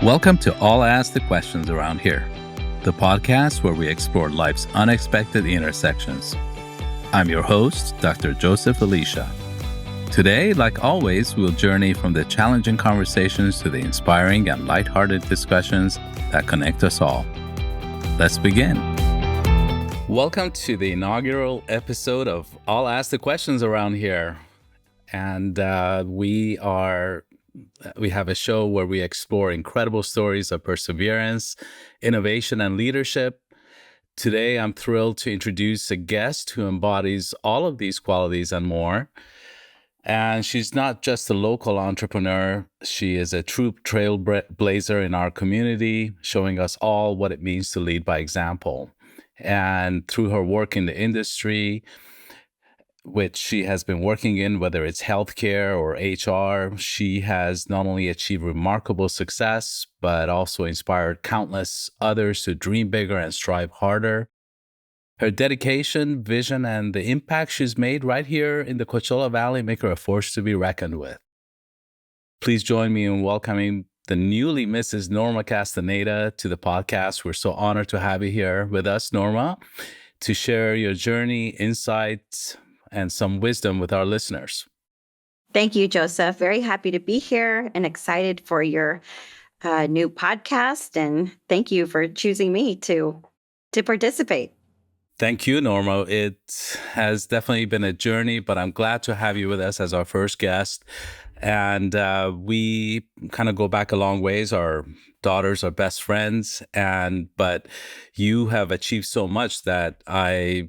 Welcome to All Ask the Questions Around Here, the podcast where we explore life's unexpected intersections. I'm your host, Dr. Joseph Alicia. Today, like always, we'll journey from the challenging conversations to the inspiring and lighthearted discussions that connect us all. Let's begin. Welcome to the inaugural episode of All Ask the Questions Around Here. And we have a show where we explore incredible stories of perseverance, innovation, and leadership. Today, I'm thrilled to introduce a guest who embodies all of these qualities and more. And she's not just a local entrepreneur. She is a true trailblazer in our community, showing us all what it means to lead by example. And through her work in the industry, which she has been working in, whether it's healthcare or HR, she has not only achieved remarkable success, but also inspired countless others to dream bigger and strive harder. Her dedication, vision, and the impact she's made right here in the Coachella Valley make her a force to be reckoned with. Please join me in welcoming the newly Mrs. Norma Castaneda to the podcast. We're so honored to have you here with us, Norma, to share your journey, insights, and some wisdom with our listeners. Thank you, Joseph. Very happy to be here and excited for your new podcast. And thank you for choosing me to participate. Thank you, Norma. It has definitely been a journey, but I'm glad to have you with us as our first guest. And we kind of go back a long ways. Our daughters are best friends, but you have achieved so much that I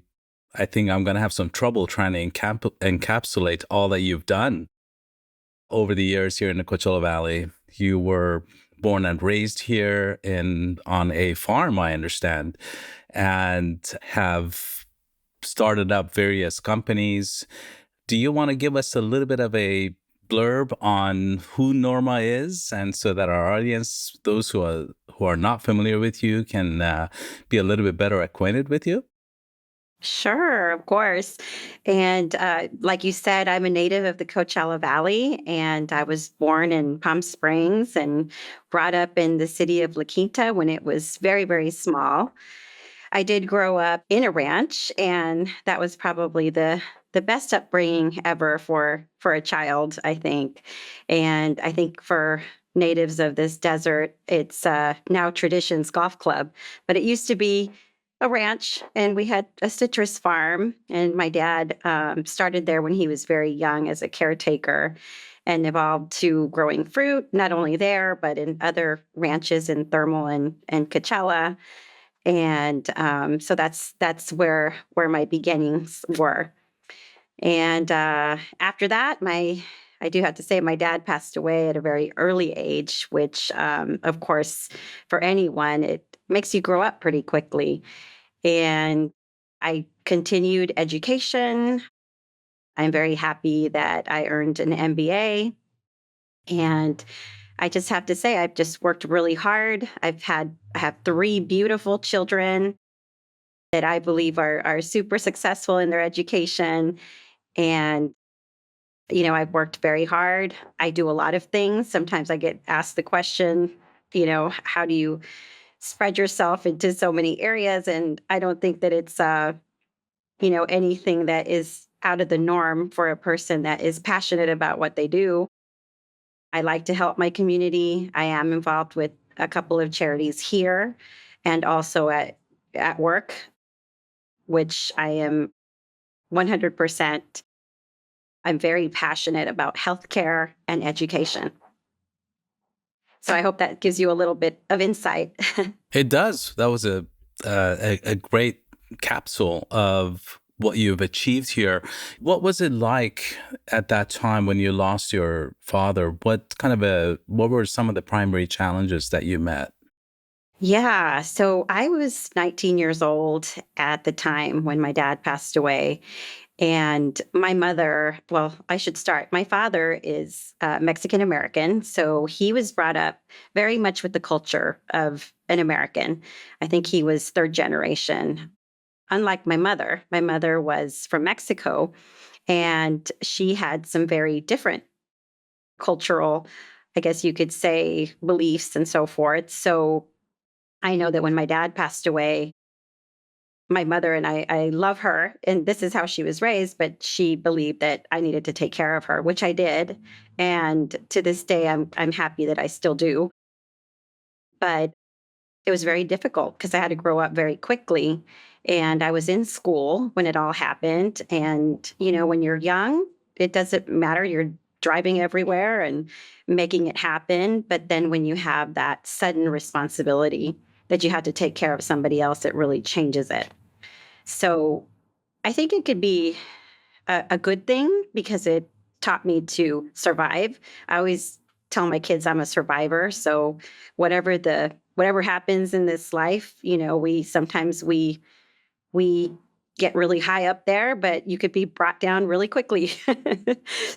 think I'm going to have some trouble trying to encapsulate all that you've done over the years here in the Coachella Valley. You were born and raised here on a farm, I understand, and have started up various companies. Do you want to give us a little bit of a blurb on who Norma is, and so that our audience, those who are not familiar with you, can be a little bit better acquainted with you? Sure, of course. And like you said, I'm a native of the Coachella Valley, and I was born in Palm Springs and brought up in the city of La Quinta when it was very, very small. I did grow up in a ranch, and that was probably the best upbringing ever for a child, I think. And I think for natives of this desert, it's now Traditions Golf Club, but it used to be a ranch, and we had a citrus farm, and my dad started there when he was very young as a caretaker and evolved to growing fruit, not only there, but in other ranches in Thermal and Coachella. And so that's where my beginnings were. And after that, I do have to say my dad passed away at a very early age, which, of course, for anyone, it makes you grow up pretty quickly. And I continued education. I'm very happy that I earned an MBA. And I just have to say, I've just worked really hard. I have 3 beautiful children that I believe are super successful in their education. And, I've worked very hard. I do a lot of things. Sometimes I get asked the question, how do you spread yourself into so many areas? And I don't think that it's, anything that is out of the norm for a person that is passionate about what they do. I like to help my community. I am involved with a couple of charities here and also at work, which I am 100%. I'm very passionate about healthcare and education. So I hope that gives you a little bit of insight. It does. That was a great capsule of what you've achieved here. What was it like at that time when you lost your father? What were some of the primary challenges that you met? Yeah, so I was 19 years old at the time when my dad passed away. And my mother, well, I should start. My father is Mexican American. So he was brought up very much with the culture of an American. I think he was 3rd generation. Unlike my mother was from Mexico, and she had some very different cultural I guess you could say, beliefs and so forth. So I know that when my dad passed away, my mother and I love her, and this is how she was raised, but she believed that I needed to take care of her, which I did. And to this day, I'm happy that I still do. But it was very difficult because I had to grow up very quickly. And I was in school when it all happened. And, when you're young, it doesn't matter. You're driving everywhere and making it happen. But then when you have that sudden responsibility that you have to take care of somebody else, it really changes it. So I think it could be a good thing because it taught me to survive. I always tell my kids I'm a survivor. So whatever happens in this life, we get really high up there, but you could be brought down really quickly.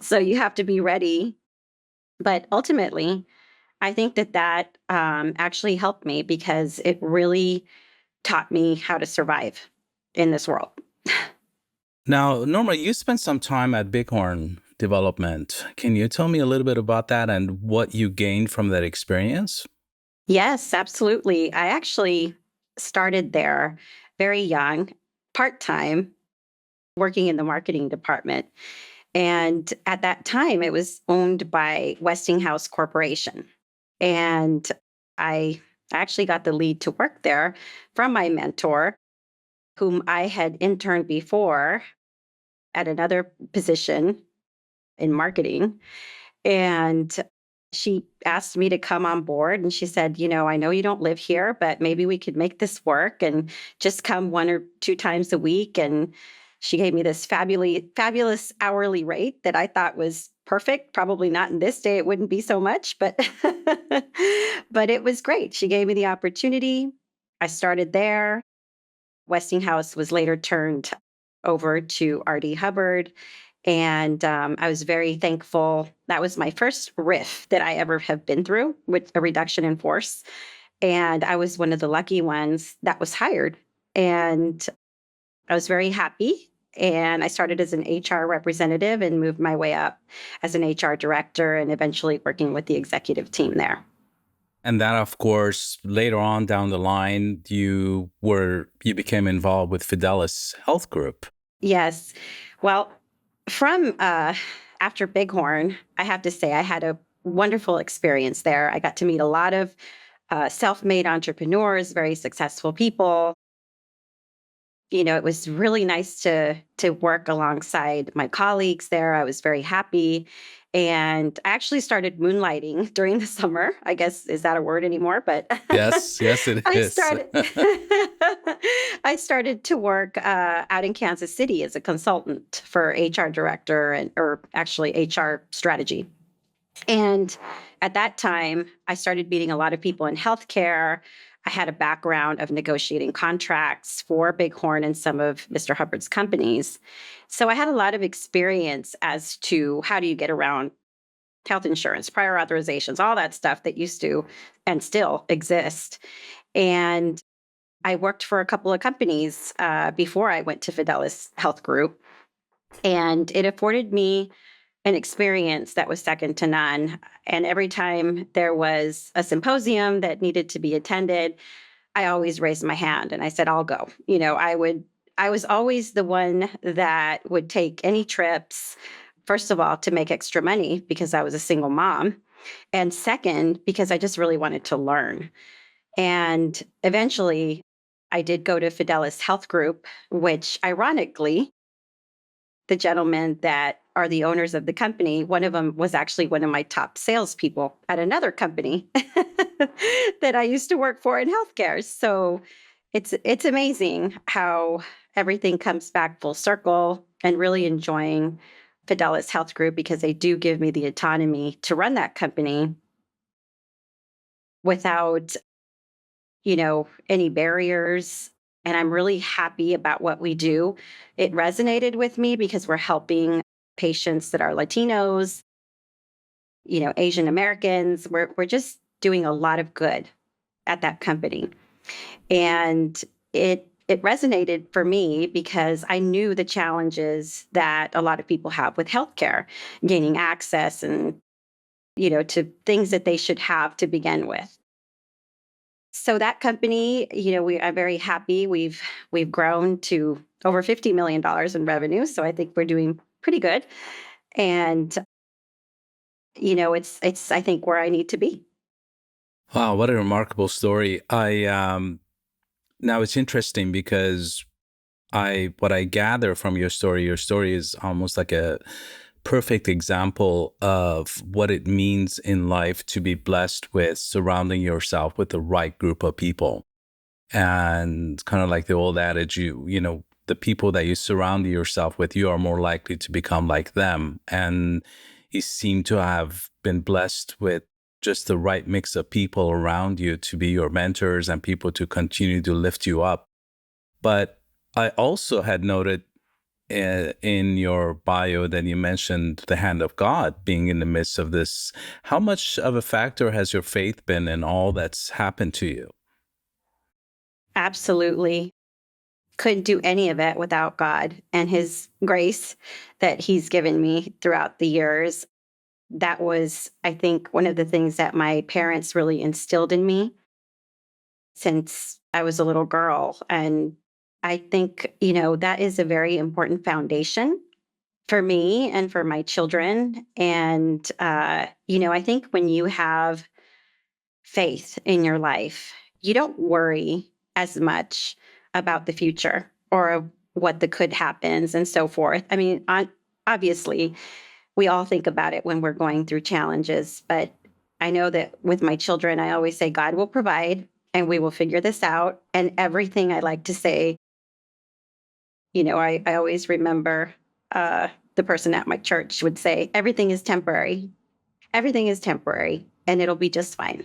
So you have to be ready. But ultimately, I think that actually helped me because it really taught me how to survive in this world. Now, Norma, you spent some time at Bighorn Development. Can you tell me a little bit about that and what you gained from that experience? Yes, absolutely. I actually started there very young, part time, working in the marketing department. And at that time, it was owned by Westinghouse Corporation. And I actually got the lead to work there from my mentor, whom I had interned before at another position in marketing. And she asked me to come on board and she said, I know you don't live here, but maybe we could make this work and just come 1 or 2 times a week. And she gave me this fabulous hourly rate that I thought was perfect. Probably not in this day, it wouldn't be so much, but but it was great. She gave me the opportunity. I started there. Westinghouse was later turned over to R.D. Hubbard. And I was very thankful. That was my first RIF that I ever have been through with a reduction in force. And I was one of the lucky ones that was hired. And I was very happy. And I started as an HR representative and moved my way up as an HR director and eventually working with the executive team there. And that, of course, later on down the line, you became involved with Fidelis Health Group. Yes. Well, from after Bighorn, I have to say I had a wonderful experience there. I got to meet a lot of self-made entrepreneurs, very successful people. It was really nice to work alongside my colleagues there. I was very happy. And I actually started moonlighting during the summer. I guess, is that a word anymore? But Yes, yes, it I is. started I started to work out in Kansas City as a consultant for HR director or actually HR strategy. And at that time, I started meeting a lot of people in healthcare. I had a background of negotiating contracts for Bighorn and some of Mr. Hubbard's companies. So I had a lot of experience as to how do you get around health insurance, prior authorizations, all that stuff that used to and still exist. And I worked for a couple of companies before I went to Fidelis Health Group. And it afforded me an experience that was second to none. And every time there was a symposium that needed to be attended, I always raised my hand and I said, I'll go. I was always the one that would take any trips, first of all, to make extra money because I was a single mom. And second, because I just really wanted to learn. And eventually, I did go to Fidelis Health Group, which ironically, the gentlemen that are the owners of the company, one of them was actually one of my top salespeople at another company that I used to work for in healthcare. So it's amazing how everything comes back full circle and really enjoying Fidelis Health Group because they do give me the autonomy to run that company without, any barriers. And I'm really happy about what we do. It resonated with me because we're helping patients that are Latinos, Asian Americans. We're just doing a lot of good at that company. And it resonated for me because I knew the challenges that a lot of people have with healthcare, gaining access and to things that they should have to begin with. So that company, we are very happy. We've grown to over $50 million in revenue. So I think we're doing pretty good. And it's I think where I need to be. Wow, what a remarkable story. Now it's interesting because I what I gather from your story is almost like a perfect example of what it means in life to be blessed with surrounding yourself with the right group of people. And kind of like the old adage, the people that you surround yourself with, you are more likely to become like them. And you seem to have been blessed with just the right mix of people around you to be your mentors and people to continue to lift you up. But I also had noted in your bio that you mentioned the hand of God being in the midst of this. How much of a factor has your faith been in all that's happened to you? Absolutely. Couldn't do any of it without God and his grace that he's given me throughout the years. That was, I think, one of the things that my parents really instilled in me since I was a little girl. And I think, that is a very important foundation for me and for my children. And, I think when you have faith in your life, you don't worry as much about the future or what the could happens and so forth. I mean, obviously, we all think about it when we're going through challenges, but I know that with my children, I always say, God will provide and we will figure this out. And everything I like to say, I always remember the person at my church would say, everything is temporary. Everything is temporary and it'll be just fine.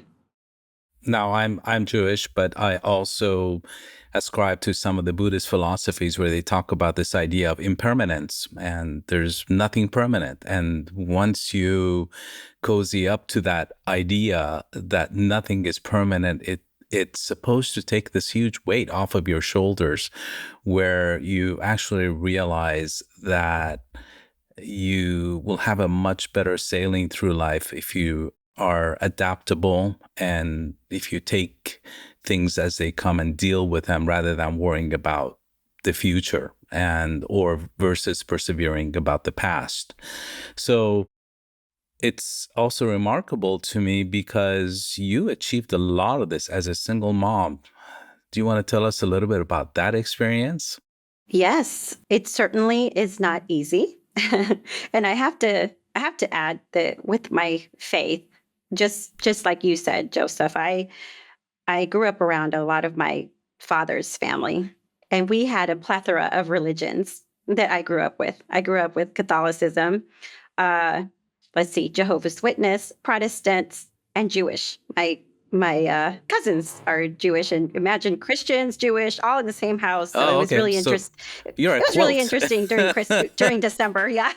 Now, I'm Jewish, but I also ascribe to some of the Buddhist philosophies where they talk about this idea of impermanence, and there's nothing permanent. And once you cozy up to that idea that nothing is permanent, it's supposed to take this huge weight off of your shoulders, where you actually realize that you will have a much better sailing through life if you are adaptable and if you take things as they come and deal with them rather than worrying about the future and or versus persevering about the past. So it's also remarkable to me because you achieved a lot of this as a single mom. Do you want to tell us a little bit about that experience? Yes, it certainly is not easy. And I have to add that with my faith, just like you said, Joseph, I grew up around a lot of my father's family, and we had a plethora of religions that I grew up with. I grew up with Catholicism, uh, let's see, Jehovah's Witness, Protestants, and Jewish. My cousins are Jewish, and imagine Christians, Jewish, all in the same house. So it Oh, was okay. really So interest. you're a It was really quilt. interesting during December. Yeah.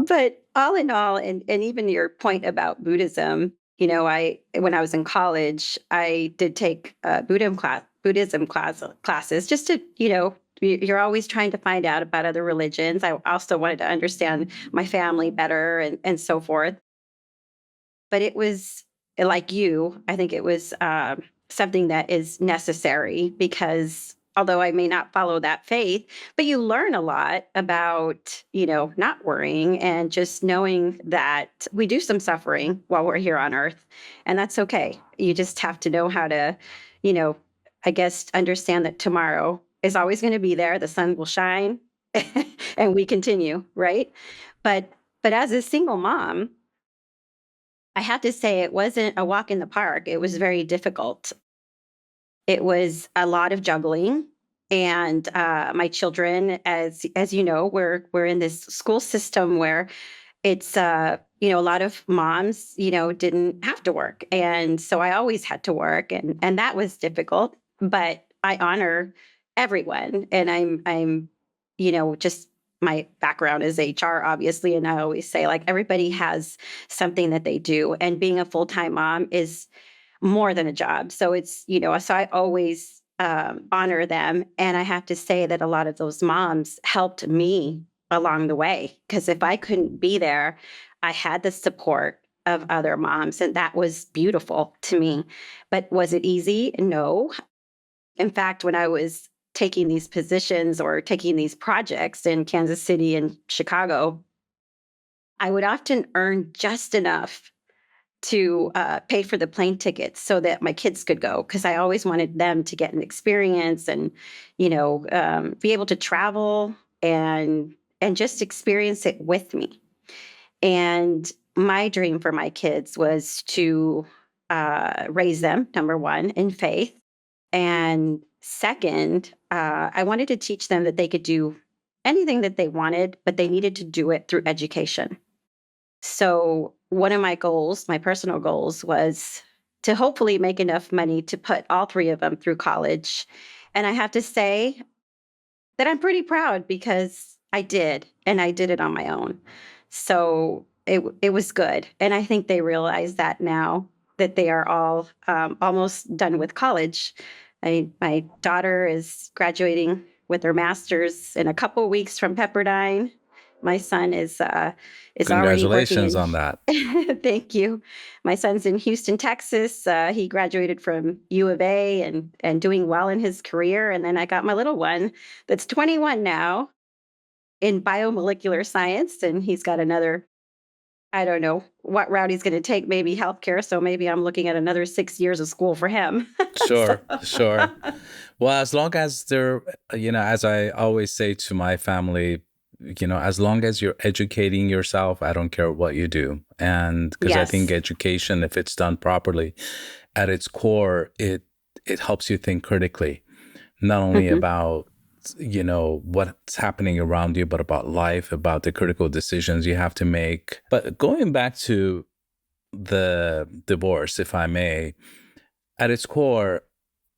But all in all, and even your point about Buddhism, I when I was in college, I did take Buddhism classes just to, you're always trying to find out about other religions. I also wanted to understand my family better and so forth. But it was like you, I think it was something that is necessary because although I may not follow that faith, but you learn a lot about, not worrying and just knowing that we do some suffering while we're here on earth. And that's okay. You just have to know how to, you know, I guess, understand that tomorrow is always going to be there. The sun will shine and we continue, right? But but as a single mom, I have to say it wasn't a walk in the park. It was very difficult. It was a lot of juggling, and my children, as you know, we're in this school system where it's a lot of moms didn't have to work, and so I always had to work, and that was difficult. But I honor everyone, and I'm just my background is HR, obviously, and I always say like everybody has something that they do, and being a full time mom is more than a job. So so I always honor them. And I have to say that a lot of those moms helped me along the way. Because if I couldn't be there, I had the support of other moms, and that was beautiful to me. But was it easy? No. In fact, when I was taking these positions or taking these projects in Kansas City and Chicago, I would often earn just enough to pay for the plane tickets so that my kids could go, because I always wanted them to get an experience and, be able to travel and just experience it with me. And my dream for my kids was to raise them, number one, in faith. And second, I wanted to teach them that they could do anything that they wanted, but they needed to do it through education. So, one of my goals, my personal goals, was to hopefully make enough money to put all three of them through college. And I have to say, that I'm pretty proud because I did, and I did it on my own. So it was good, and I think they realize that now that they are all almost done with college. My daughter is graduating with her master's in a couple weeks from Pepperdine. My son is already working Congratulations in. on that. Thank you. My son's in Houston, Texas. He graduated from U of A and doing well in his career. And then I got my little one that's 21 now in biomolecular science, and he's got another. I don't know what route he's going to take. Maybe healthcare. So maybe I'm looking at another 6 years of school for him. So, Sure, sure. Well, as long as they're, as I always say to my family, as long as you're educating yourself, I don't care what you do. And because I think yes. education, if it's done properly, at its core, it helps you think critically, not only Mhm. about, what's happening around you, but about life, about the critical decisions you have to make. But going back to the divorce, if I may, at its core,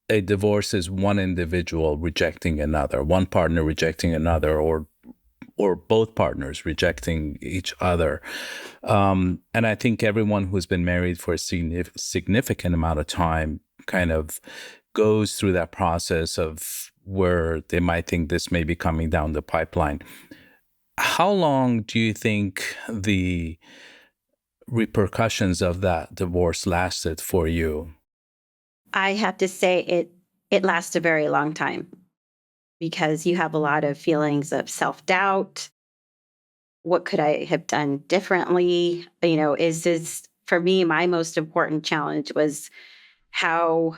a divorce is one individual rejecting another, one partner rejecting another, or both partners rejecting each other. And I think everyone who's been married for a significant amount of time kind of goes through that process of where they might think this may be coming down the pipeline. How long do you think the repercussions of that divorce lasted for you? I have to say it lasts a very long time because you have a lot of feelings of self-doubt. What could I have done differently? Is this for me, my most important challenge was how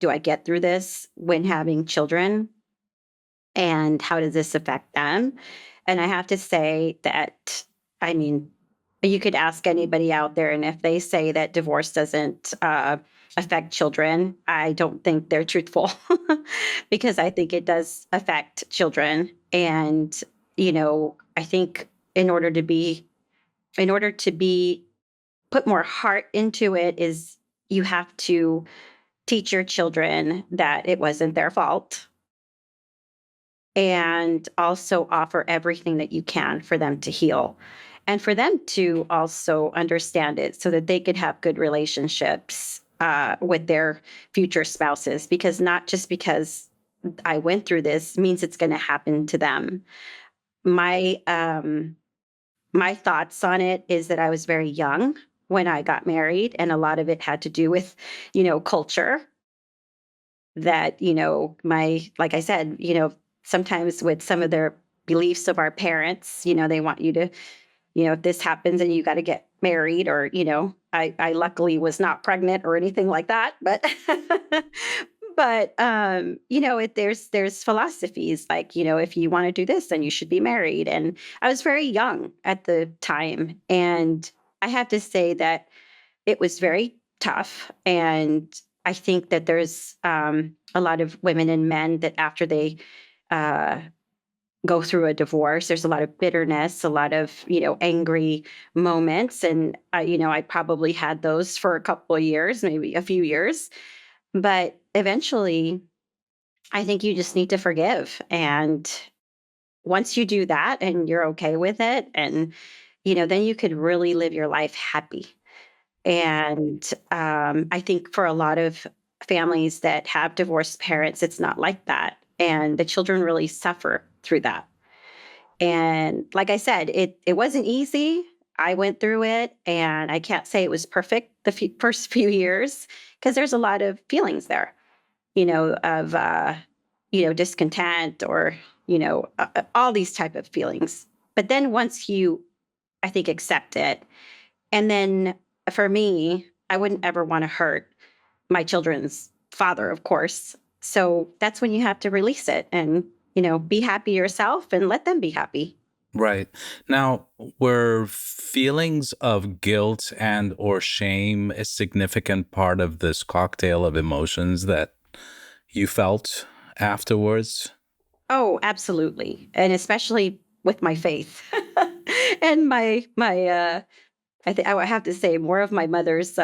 do I get through this when having children? And how does this affect them? And I have to say that, I mean, you could ask anybody out there, and if they say that divorce doesn't affect children, I don't think they're truthful because I think it does affect children. And, I think in order to be, in order to be, put more heart into it is you have to teach your children that it wasn't their fault and also offer everything that you can for them to heal and for them to also understand it so that they could have good relationships with their future spouses, because not just because I went through this means it's going to happen to them. My um my thoughts on it is that I was very young when I got married, and a lot of it had to do with culture. That my like I said, sometimes with some of their beliefs of our parents, they want you to, if this happens and you got to get married, or I luckily was not pregnant or anything like that, but but there's philosophies like, if you want to do this then you should be married. And I was very young at the time, and I have to say that it was very tough. And I think that there's a lot of women and men that after they uh, go through a divorce, there's a lot of bitterness, a lot of, angry moments. And I probably had those for a couple of years, maybe a few years. But eventually, I think you just need to forgive. And once you do that and you're okay with it, and, then you could really live your life happy. And I think for a lot of families that have divorced parents, it's not like that. And the children really suffer through that. And like I said, it wasn't easy. I went through it, and I can't say it was perfect the first few years because there's a lot of feelings there, of discontent or all these type of feelings. But then once you, I think, accept it, and then for me, I wouldn't ever want to hurt my children's father, of course. So that's when you have to release it and, be happy yourself and let them be happy. Right. Now, were feelings of guilt and or shame a significant part of this cocktail of emotions that you felt afterwards? Oh, absolutely. And especially with my faith and I think I would have to say more of my mother's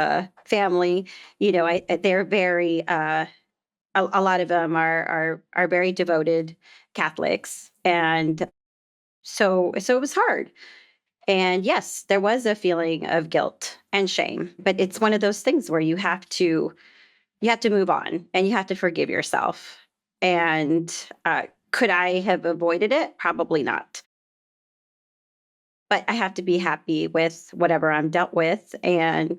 family. They're very, a lot of them are very devoted Catholics. And so it was hard. And yes, there was a feeling of guilt and shame, but it's one of those things where you have to move on and you have to forgive yourself. And could I have avoided it? Probably not. But I have to be happy with whatever I'm dealt with, and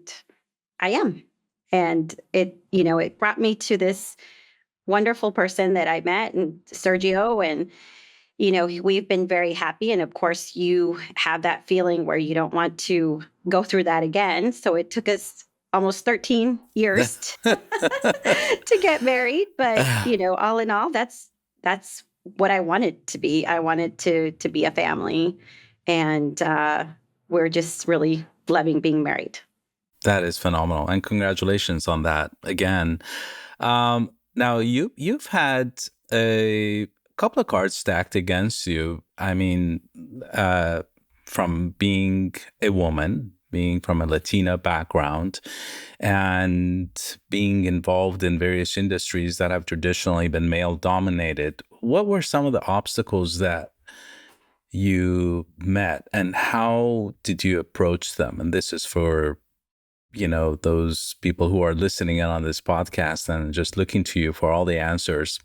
I am. And it brought me to this wonderful person that I met, and Sergio, and we've been very happy. And of course, you have that feeling where you don't want to go through that again. So it took us almost 13 years to get married. But, all in all, that's what I wanted to be. I wanted to be a family. And we're just really loving being married. That is phenomenal, and congratulations on that again. Now you've had a couple of cards stacked against you. I mean, uh, from being a woman, being from a Latina background, and being involved in various industries that have traditionally been male dominated. What were some of the obstacles that you met, and how did you approach them? And this is for those people who are listening in on this podcast and just looking to you for all the answers.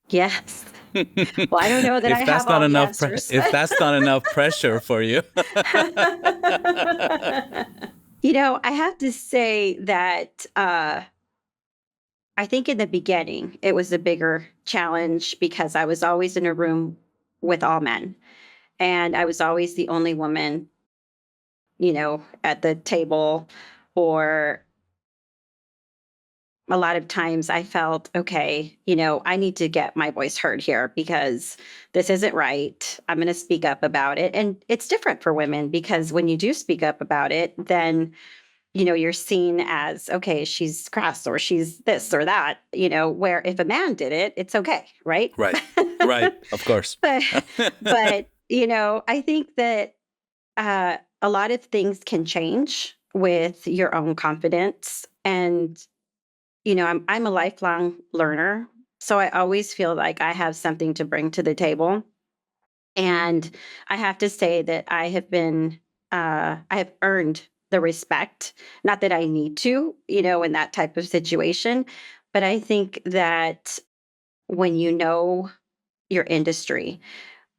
Yes. Well, I don't know that I If that's have not all the enough, answers. if that's not enough pressure for you. I have to say that I think in the beginning, it was a bigger challenge because I was always in a room with all men. And I was always the only woman, at the table. Or a lot of times I felt, okay, I need to get my voice heard here because this isn't right. I'm going to speak up about it. And it's different for women because when you do speak up about it, then you're seen as, okay, she's crass or she's this or that, where if a man did it, it's okay, right? Right. Right. Of course. but, but, I think that a lot of things can change with your own confidence. And, I'm a lifelong learner. So I always feel like I have something to bring to the table. And I have to say that I have earned the respect. Not that I need to, in that type of situation, but I think that when you know your industry,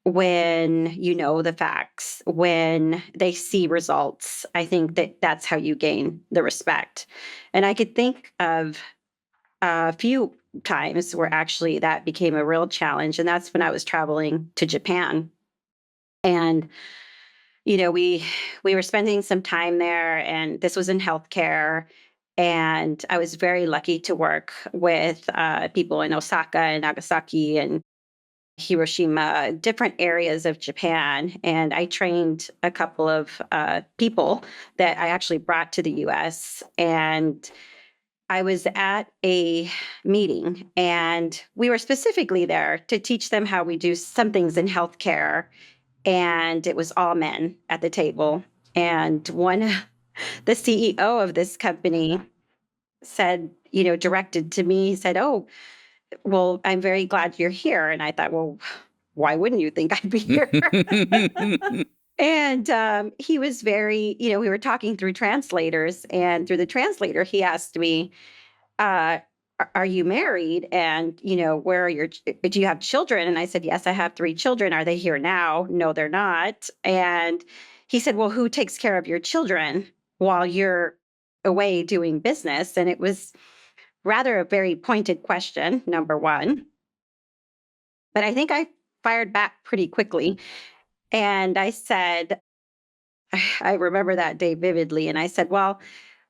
when you know the facts, when they see results, I think that that's how you gain the respect. And I could think of a few times where actually that became a real challenge. And that's when I was traveling to Japan. And we were spending some time there, and this was in healthcare. And I was very lucky to work with people in Osaka and Nagasaki and Hiroshima, different areas of Japan. And I trained a couple of people that I actually brought to the US. And I was at a meeting, and we were specifically there to teach them how we do some things in healthcare. And it was all men at the table. And the CEO of this company said, directed to me, he said, "Oh, well, I'm very glad you're here." And I thought, well, why wouldn't you think I'd be here? And he was we were talking through translators, and through the translator, he asked me, Are you married? And, where are do you have children? And I said, yes, I have 3 children. Are they here now? No, they're not. And he said, well, who takes care of your children while you're away doing business? And it was rather a very pointed question, number one. But I think I fired back pretty quickly. And I said, I remember that day vividly. And I said, well,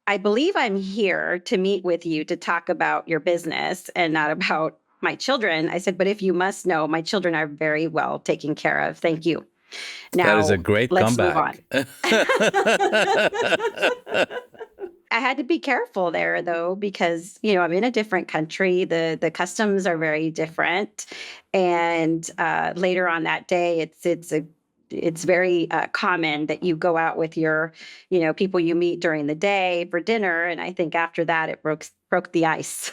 I believe I'm here to meet with you to talk about your business and not about my children. I said, but if you must know, my children are very well taken care of. Thank you. That is a Now, great let's move on. comeback. I had to be careful there though, because I'm in a different country. The customs are very different, and later on that day, it's very common that you go out with your people you meet during the day for dinner, and I think after that it broke the ice.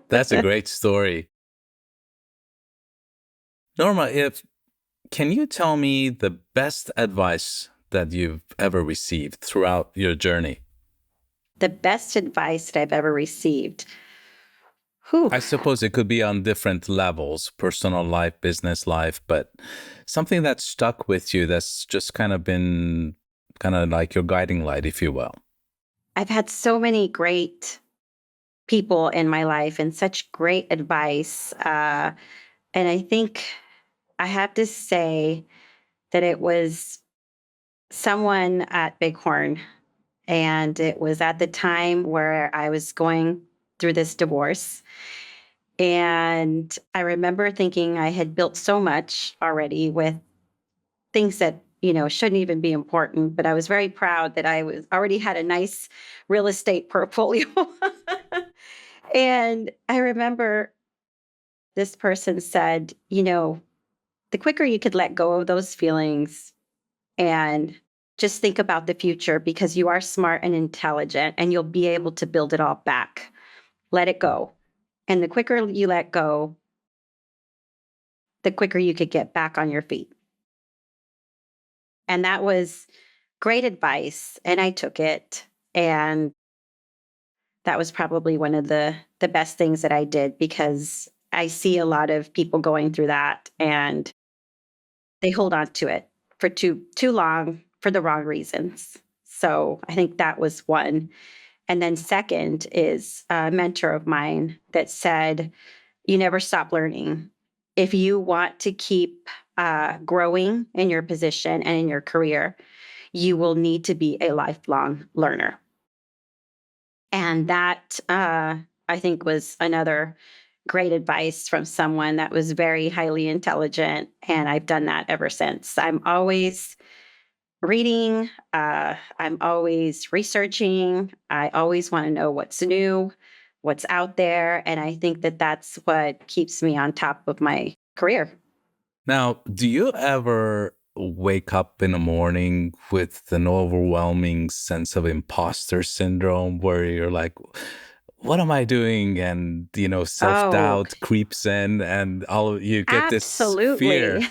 That's a great story. Norma, if can you tell me the best advice that you've ever received throughout your journey? The best advice that I've ever received. Whew. I suppose it could be on different levels, personal life, business life, but something that stuck with you that's just kind of been kind of like your guiding light, if you will. I've had so many great people in my life and such great advice. And I think I have to say that it was someone at Bighorn. And it was at the time where I was going through this divorce. And I remember thinking I had built so much already with things that, shouldn't even be important. But I was very proud that I was already had a nice real estate portfolio. And I remember this person said, the quicker you could let go of those feelings and just think about the future, because you are smart and intelligent and you'll be able to build it all back. Let it go. And the quicker you let go, the quicker you could get back on your feet. And that was great advice. And I took it. And that was probably one of the best things that I did, because I see a lot of people going through that and they hold on to it for too long for the wrong reasons. So I think that was one. And then second is a mentor of mine that said, you never stop learning. If you want to keep growing in your position and in your career, you will need to be a lifelong learner. And that, I think, was another great advice from someone that was very highly intelligent. And I've done that ever since. I'm always reading, I'm always researching. I always want to know what's new, what's out there. And I think that that's what keeps me on top of my career. Now, do you ever wake up in the morning with an overwhelming sense of imposter syndrome where you're like, what am I doing? And, Oh, self-doubt creeps in and you get this fear. absolutely.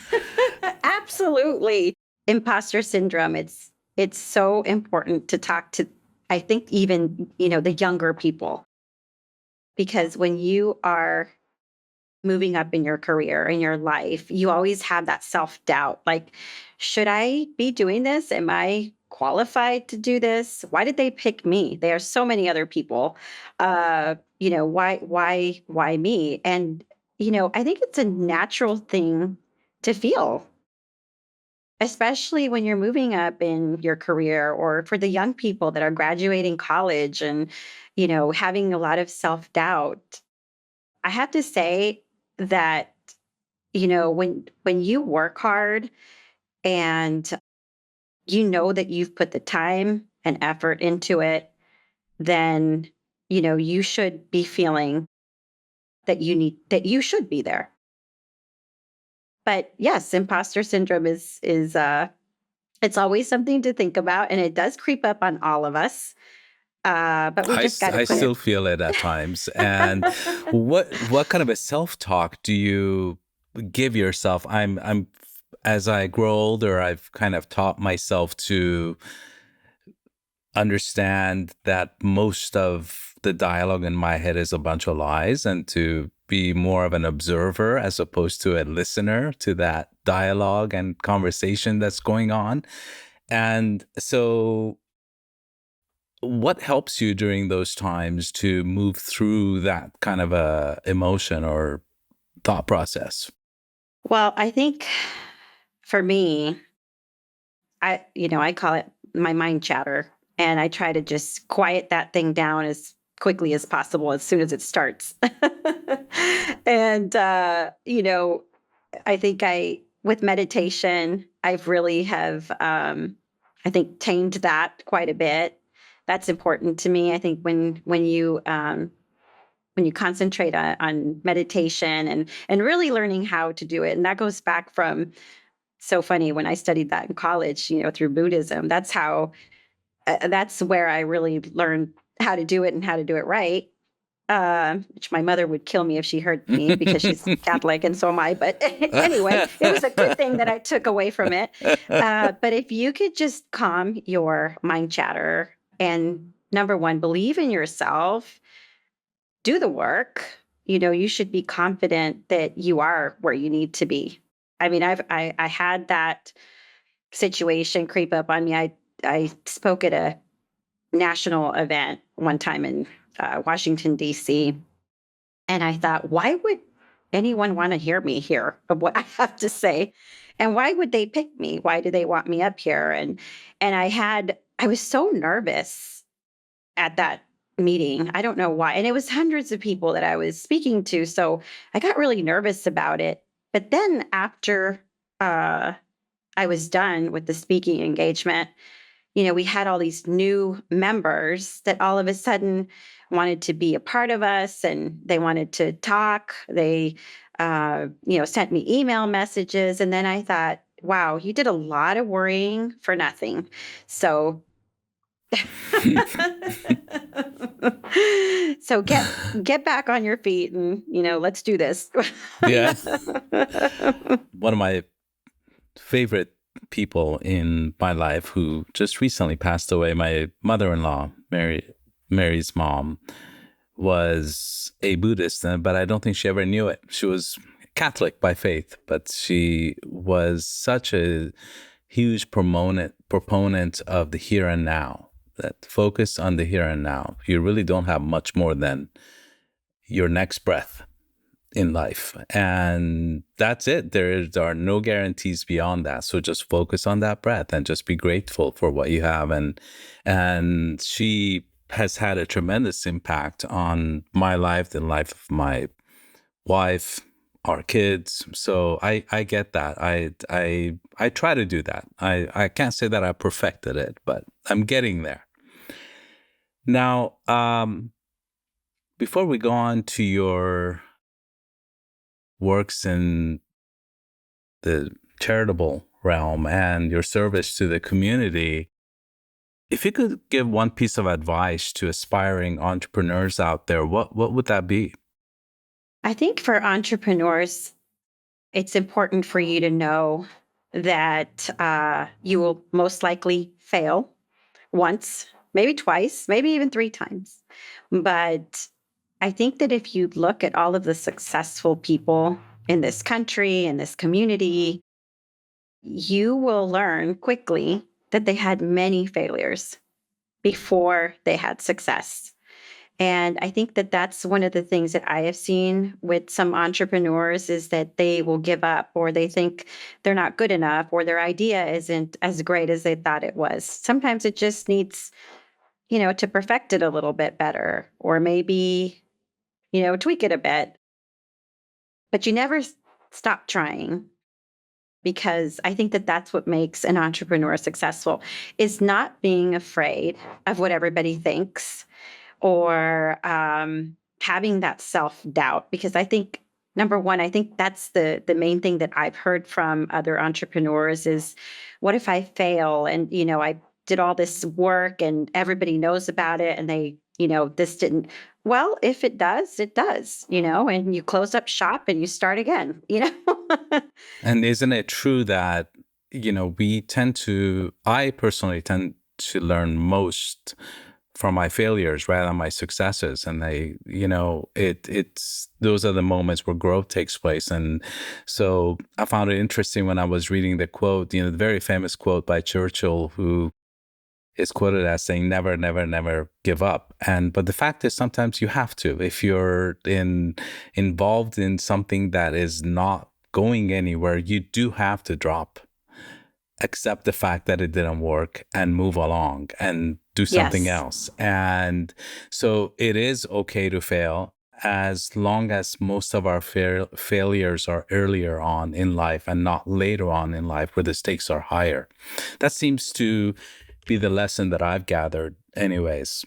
Absolutely. Imposter syndrome. It's so important to talk to, I think, even, the younger people, because when you are moving up in your career, in your life, you always have that self-doubt. Like, should I be doing this? Am I qualified to do this? Why did they pick me? There are so many other people. Why me? And, I think it's a natural thing to feel, especially when you're moving up in your career, or for the young people that are graduating college and, having a lot of self-doubt. I have to say that, when you work hard and you know that you've put the time and effort into it, then, you should be feeling that you should be there. But yes, imposter syndrome is it's always something to think about, and it does creep up on all of us. But we just got to I put it. still feel it at times. And what kind of a self-talk do you give yourself? I'm as I grow older, I've kind of taught myself to understand that most of the dialogue in my head is a bunch of lies and to be more of an observer as opposed to a listener to that dialogue and conversation that's going on. And so what helps you during those times to move through that kind of a emotion or thought process? Well, I think for me, I call it my mind chatter, and I try to just quiet that thing down as quickly as possible as soon as it starts. And I think with meditation, I've really have I think tamed that quite a bit. That's important to me. I think when you concentrate on meditation and really learning how to do it, and that goes back from so funny when I studied that in college, through Buddhism. That's where I really learned how to do it and how to do it right. Which my mother would kill me if she heard me because she's Catholic and so am I. But anyway, it was a good thing that I took away from it. But if you could just calm your mind chatter and number one, believe in yourself, do the work, you should be confident that you are where you need to be. I mean, I had that situation creep up on me. I spoke at a national event one time in Washington D.C. and I thought, why would anyone want to hear me here of what I have to say, and why would they pick me? Why do they want me up here? And I was so nervous at that meeting. I don't know why, and it was hundreds of people that I was speaking to, so I got really nervous about it. But then after uh, I was done with the speaking engagement, we had all these new members that all of a sudden wanted to be a part of us and they wanted to talk. They, sent me email messages. And then I thought, wow, you did a lot of worrying for nothing. So, so get back on your feet and, let's do this. Yeah. One of my favorite people in my life who just recently passed away, my mother-in-law, Mary's mom, was a Buddhist, but I don't think she ever knew it. She was Catholic by faith, but she was such a huge proponent of the here and now, that focus on the here and now. You really don't have much more than your next breath in life, and that's it. There are no guarantees beyond that, so just focus on that breath and just be grateful for what you have. And she has had a tremendous impact on my life, the life of my wife, our kids. So I get that. I try to do that. I can't say that I perfected it, but I'm getting there now. Before we go on to your works in the charitable realm and your service to the community, if you could give one piece of advice to aspiring entrepreneurs out there, what would that be? I think for entrepreneurs, it's important for you to know that you will most likely fail once, maybe twice, maybe even three times. But I think that if you look at all of the successful people in this country, in this community, you will learn quickly that they had many failures before they had success. And I think that that's one of the things that I have seen with some entrepreneurs is that they will give up or they think they're not good enough or their idea isn't as great as they thought it was. Sometimes it just needs, to perfect it a little bit better or maybe, tweak it a bit. But you never stop trying because I think that that's what makes an entrepreneur successful is not being afraid of what everybody thinks or having that self-doubt, because I think number one, I think that's the main thing that I've heard from other entrepreneurs is what if I fail and I did all this work and everybody knows about it and they this didn't. Well, if it does, it does, and you close up shop and you start again. And isn't it true that, I personally tend to learn most from my failures rather than my successes. And it's those are the moments where growth takes place. And so I found it interesting when I was reading the quote, the very famous quote by Churchill, who is quoted as saying, never, never, never give up. But the fact is, sometimes you have to. If you're involved in something that is not going anywhere, you do have to drop, accept the fact that it didn't work, and move along and do something Yes. else. And so it is okay to fail, as long as most of our failures are earlier on in life and not later on in life where the stakes are higher. That seems to be the lesson that I've gathered anyways.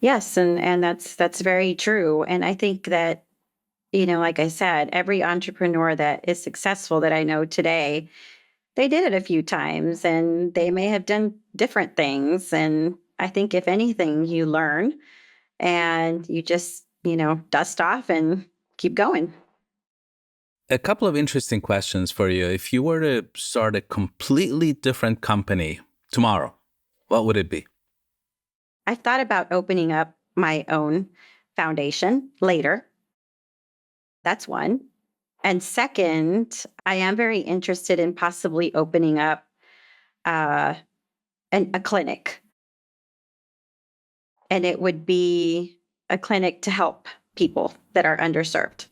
Yes, and that's very true. And I think that, like I said, every entrepreneur that is successful that I know today, they did it a few times and they may have done different things. And I think if anything, you learn and you just, dust off and keep going. A couple of interesting questions for you. If you were to start a completely different company tomorrow, what would it be? I've thought about opening up my own foundation later. That's one. And second, I am very interested in possibly opening up uh, a clinic. And it would be a clinic to help people that are underserved.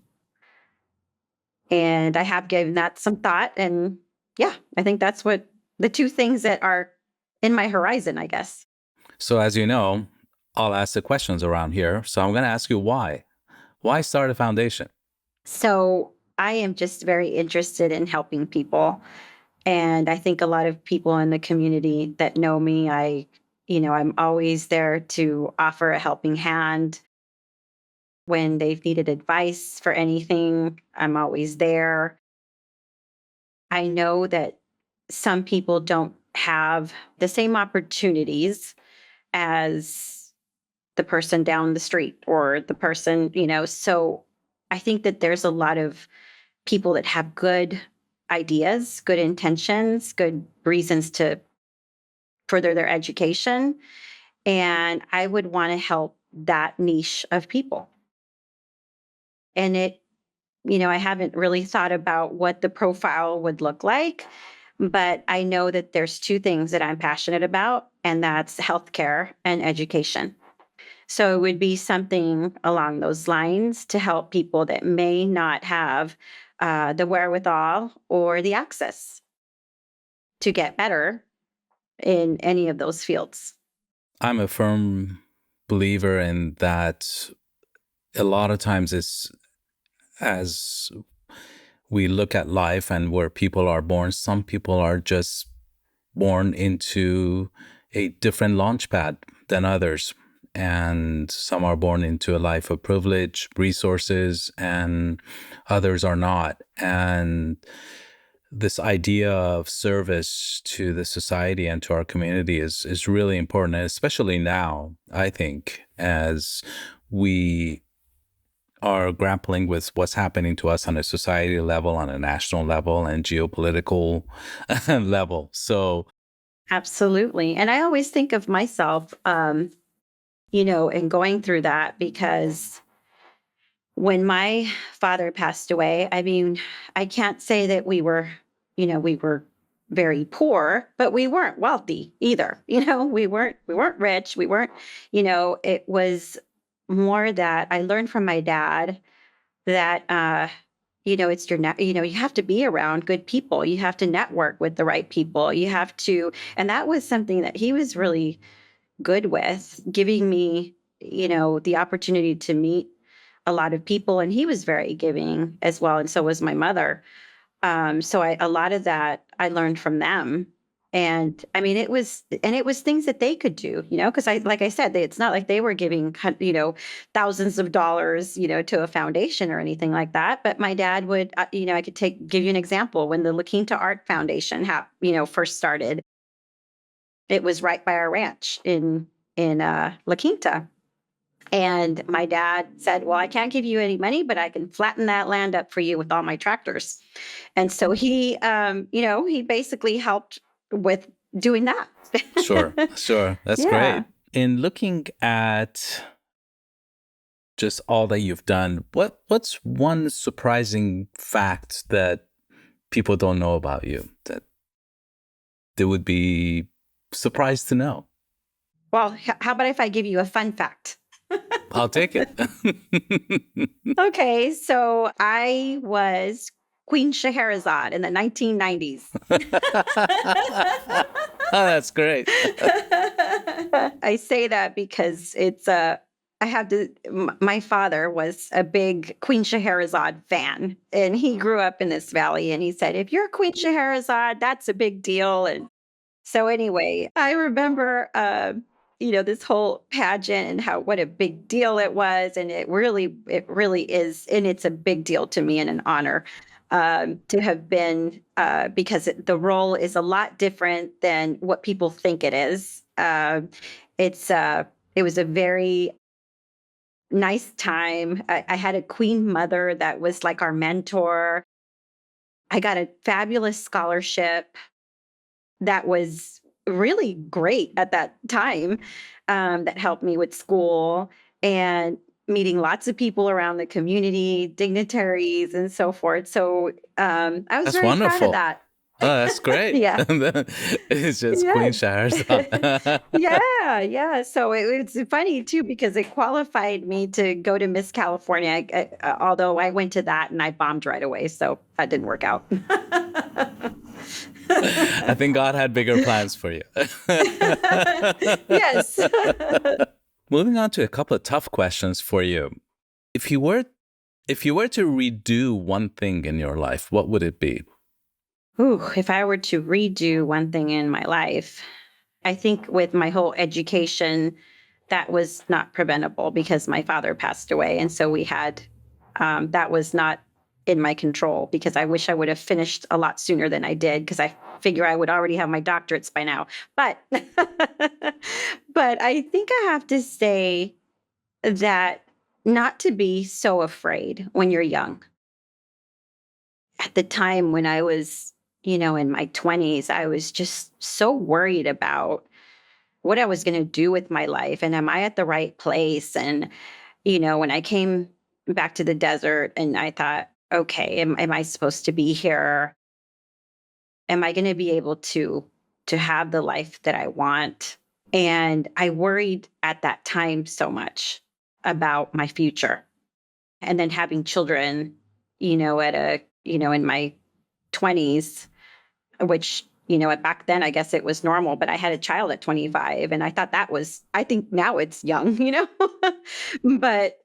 And I have given that some thought. And yeah, I think that's what the two things that are in my horizon, I guess. So, as you know, I'll ask the questions around here. So, I'm going to ask you why. Why start a foundation? So I am just very interested in helping people. And I think a lot of people in the community that know me, I'm always there to offer a helping hand. When they've needed advice for anything, I'm always there. I know that some people don't have the same opportunities as the person down the street or the person, so I think that there's a lot of people that have good ideas, good intentions, good reasons to further their education. And I would want to help that niche of people. And I haven't really thought about what the profile would look like, but I know that there's two things that I'm passionate about, and that's healthcare and education. So it would be something along those lines to help people that may not have the wherewithal or the access to get better in any of those fields. I'm a firm believer in that. A lot of times it's, as we look at life and where people are born, some people are just born into a different launch pad than others. And some are born into a life of privilege, resources, and others are not. And this idea of service to the society and to our community is really important, and especially now, I think, as we are grappling with what's happening to us on a society level, on a national level, and geopolitical level. So, Absolutely. And I always think of myself, in going through that because when my father passed away, I mean, I can't say that we were very poor, but we weren't wealthy either. We weren't rich. We weren't, it was more that I learned from my dad that it's you have to be around good people. You have to network with the right people. You have to, and that was something that he was really good with, giving me, the opportunity to meet a lot of people. And he was very giving as well. And so was my mother. So a lot of that I learned from them. And I mean, it was things that they could do, because like I said, it's not like they were giving, thousands of dollars, to a foundation or anything like that. But my dad would, I could give you an example. When the La Quinta Art Foundation, first started, it was right by our ranch in La Quinta. And my dad said, "Well, I can't give you any money, but I can flatten that land up for you with all my tractors." And so he basically helped with doing that. sure, sure. That's Yeah. great. in looking at just all that you've done, what's one surprising fact that people don't know about you that they would be surprised to know? Well, how about if I give you a fun fact? I'll take it. Okay, so I was Queen Scheherazade in the 1990s. Oh, that's great. I say that because I have to. My father was a big Queen Scheherazade fan, and he grew up in this valley. And he said, "If you're Queen Scheherazade, that's a big deal." And so anyway, I remember, this whole pageant and how what a big deal it was, and it really is, and it's a big deal to me and an honor to have been, because the role is a lot different than what people think it is. It's it was a very nice time. I had a queen mother that was like our mentor. I got a fabulous scholarship that was really great at that time, that helped me with school and meeting lots of people around the community, dignitaries, and so forth. So I was That's very proud of wonderful. that. Oh, that's great. Yeah. It's just Queen Yes. Shahrazad. Yeah, yeah. So it's funny too because it qualified me to go to Miss California, although I went to that and I bombed right away, so that didn't work out. I think God had bigger plans for you. Yes. Moving on to a couple of tough questions for you. If you were to redo one thing in your life, what would it be? Ooh, if I were to redo one thing in my life, I think with my whole education, that was not preventable because my father passed away. And so that was not in my control because I wish I would have finished a lot sooner than I did because I figure I would already have my doctorates by now. But, but I think I have to say that not to be so afraid when you're young. At the time when I was, in my 20s, I was just so worried about what I was going to do with my life and am I at the right place? And, when I came back to the desert and I thought, okay, am I supposed to be here? Am I going to be able to have the life that I want? And I worried at that time so much about my future. And then having children, in my 20s, which, back then I guess it was normal, but I had a child at 25 and I thought I think now it's young, but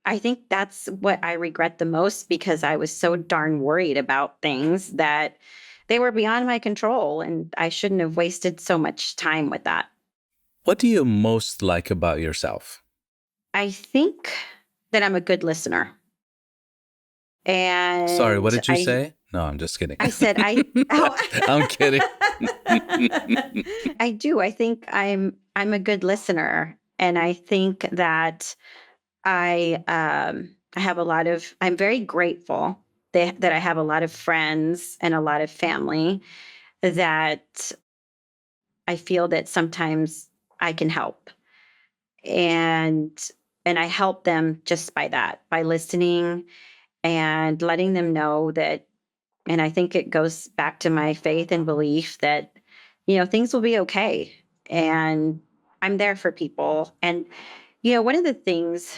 I think that's what I regret the most because I was so darn worried about things that they were beyond my control and I shouldn't have wasted so much time with that. What do you most like about yourself? I think that I'm a good listener. Sorry, what And did you say? No, I'm just kidding. I said oh. I'm kidding. I do. I think I'm a good listener, and I think that I have I'm very grateful that I have a lot of friends and a lot of family that I feel that sometimes I can help. And I help them just by that, by listening and letting them know that, and I think it goes back to my faith and belief that, things will be okay. And I'm there for people. And, one of the things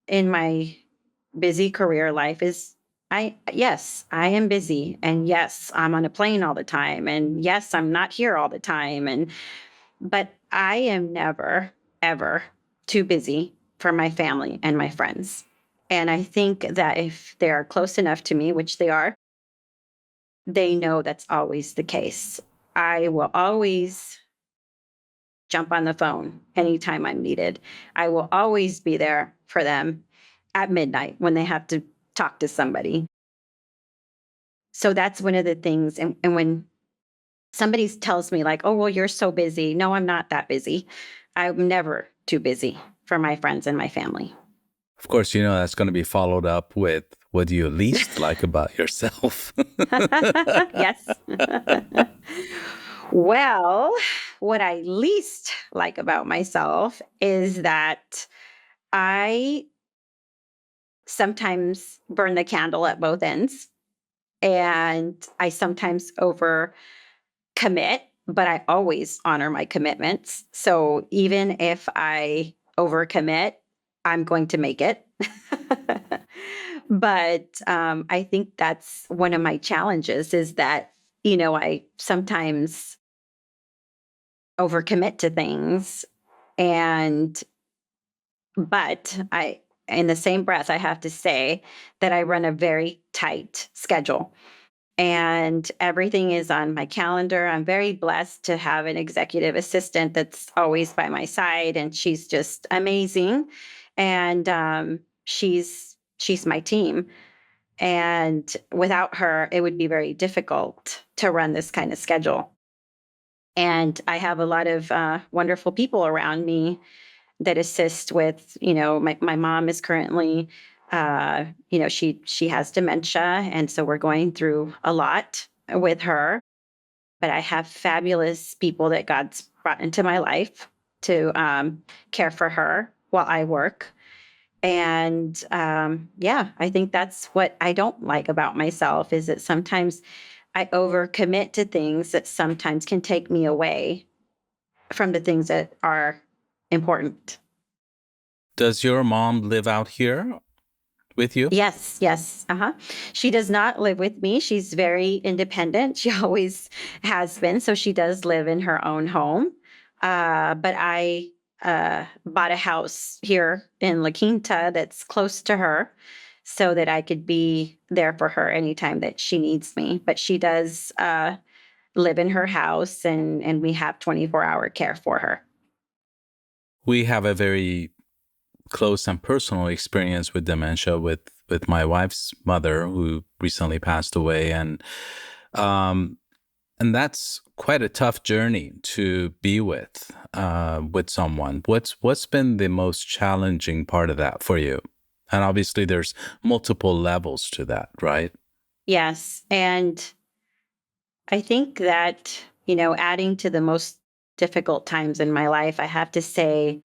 in my busy career life is yes, I am busy. And yes, I'm on a plane all the time. And yes, I'm not here all the time. But I am never, ever too busy for my family and my friends. And I think that if they are close enough to me, which they are, they know that's always the case. I will always jump on the phone anytime I'm needed. I will always be there for them at midnight when they have to talk to somebody. So that's one of the things. And when somebody tells me, like, oh, well, you're so busy. No, I'm not that busy. I'm never too busy for my friends and my family. Of course, that's going to be followed up with what do you least like about yourself? Yes. Well, what I least like about myself is that I sometimes burn the candle at both ends, and I sometimes over commit, but I always honor my commitments. So even if I overcommit, I'm going to make it. But I think that's one of my challenges is that, I sometimes overcommit to things. And, but in the same breath, I have to say that I run a very tight schedule and everything is on my calendar. I'm very blessed to have an executive assistant that's always by my side, and she's just amazing. And she's my team. And without her, it would be very difficult to run this kind of schedule. And I have a lot of wonderful people around me that assist with, my mom is currently, she has dementia. And so we're going through a lot with her. But I have fabulous people that God's brought into my life to care for her while I work. And yeah, I think that's what I don't like about myself is that sometimes I overcommit to things that sometimes can take me away from the things that are important. Does your mom live out here with you? Yes, yes. Uh-huh. She does not live with me. She's very independent. She always has been. So she does live in her own home. But I bought a house here in La Quinta that's close to her so that I could be there for her anytime that she needs me. But she does live in her house and we have 24-hour care for her. We have a very close and personal experience with dementia with my wife's mother who recently passed away, um and that's quite a tough journey to be with someone. What's been the most challenging part of that for you? And obviously there's multiple levels to that, right? Yes. And I think that, adding to the most difficult times in my life, I have to say,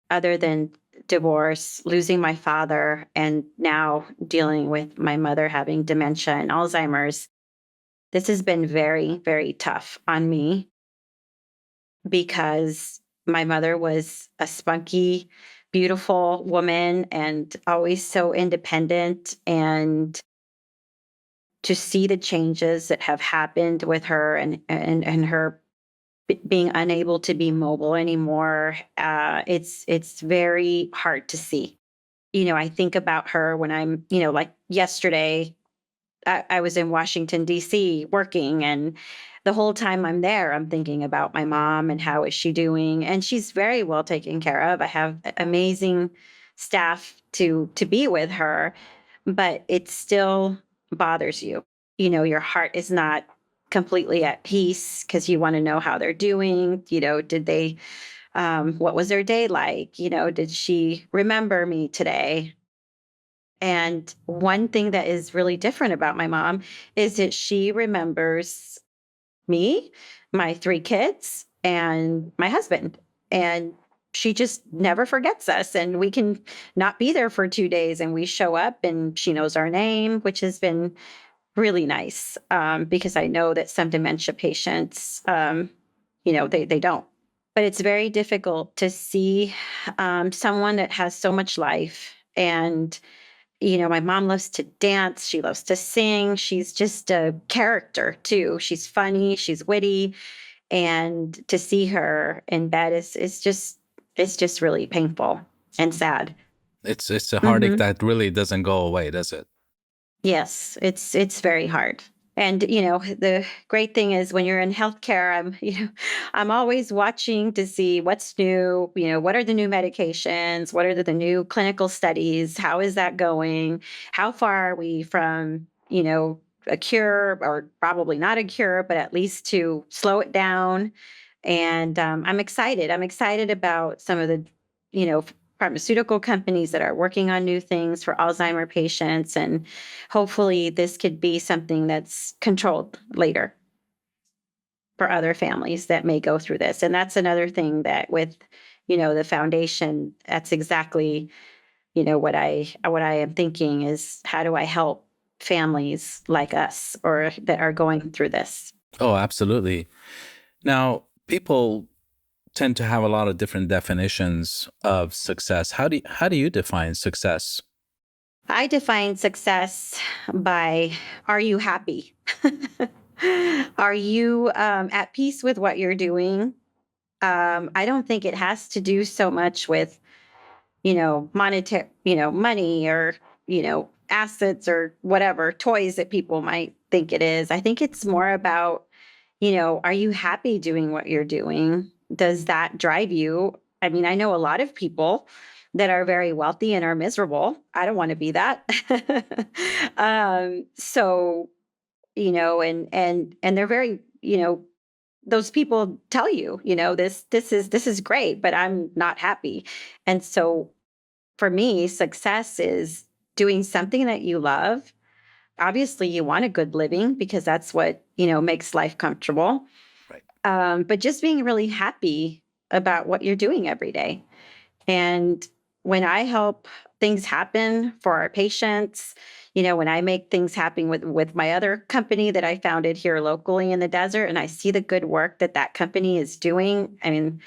other than divorce, losing my father, and now dealing with my mother having dementia and Alzheimer's, this has been very, very tough on me because my mother was a spunky, beautiful woman and always so independent. And to see the changes that have happened with her and her being unable to be mobile anymore, it's very hard to see. I think about her when I'm, like yesterday, I was in Washington, D.C. working, and the whole time I'm there, I'm thinking about my mom and how is she doing, and she's very well taken care of. I have amazing staff to be with her, but it still bothers you. Your heart is not completely at peace because you want to know how they're doing. Did they what was their day like? Did she remember me today? And one thing that is really different about my mom is that she remembers me, my three kids, and my husband. And she just never forgets us. And we can not be there for 2 days and we show up and she knows our name, which has been really nice because I know that some dementia patients, they don't. But it's very difficult to see someone that has so much life. And, my mom loves to dance. She loves to sing. She's just a character too. She's funny. She's witty. And to see her in bed it's just really painful and sad. It's a heartache Hmm. that really doesn't go away, does it? Yes, it's very hard. And the great thing is when you're in healthcare, I'm always watching to see what's new, what are the new medications, what are the new clinical studies, how is that going? How far are we from, a cure or probably not a cure, but at least to slow it down. And I'm excited. I'm excited about some of the, pharmaceutical companies that are working on new things for Alzheimer patients. And hopefully this could be something that's controlled later. for other families that may go through this. And that's another thing that with, the foundation, that's exactly, what I am thinking is how do I help families like us or that are going through this? Oh, absolutely. Now, people tend to have a lot of different definitions of success. How do you define success? I define success by are you happy? Are you at peace with what you're doing? I don't think it has to do so much with, monetary, money or, assets or whatever toys that people might think it is. I think it's more about, are you happy doing what you're doing? Does that drive you? I mean, I know a lot of people that are very wealthy and are miserable. I don't want to be that. So, and they're very, those people tell you, this is great, but I'm not happy. And so for me, success is doing something that you love. Obviously, you want a good living because that's what, makes life comfortable. Right. But just being really happy about what you're doing every day. And when I help things happen for our patients, when I make things happen with my other company that I founded here locally in the desert, and I see the good work that that company is doing. I mean,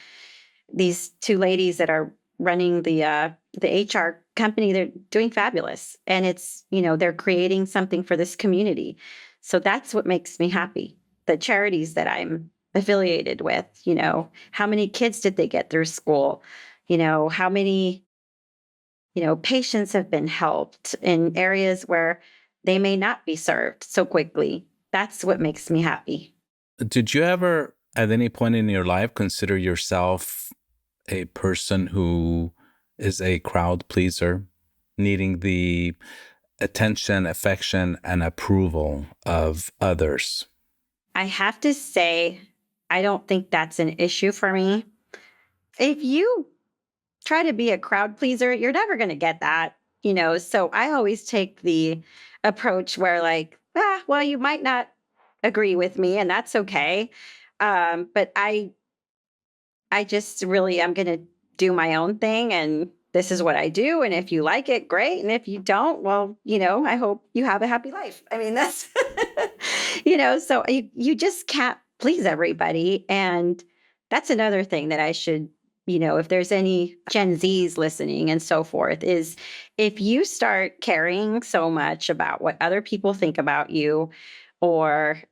these two ladies that are running the HR company, they're doing fabulous, and it's they're creating something for this community. So that's what makes me happy. The charities that I'm affiliated with, how many kids did they get through school? How many patients have been helped in areas where they may not be served so quickly. That's what makes me happy. Did you ever, at any point in your life, consider yourself a person who is a crowd pleaser, needing the attention, affection, and approval of others? I have to say, I don't think that's an issue for me. If you try to be a crowd pleaser, you're never going to get that, So I always take the approach where, like, well, you might not agree with me, and that's okay. But I just really am going to do my own thing, and this is what I do. And if you like it, great. And if you don't, well, I hope you have a happy life. I mean, that's, so you just can't please everybody. And that's another thing that I should, if there's any Gen Zs listening and so forth, is if you start caring so much about what other people think about you, or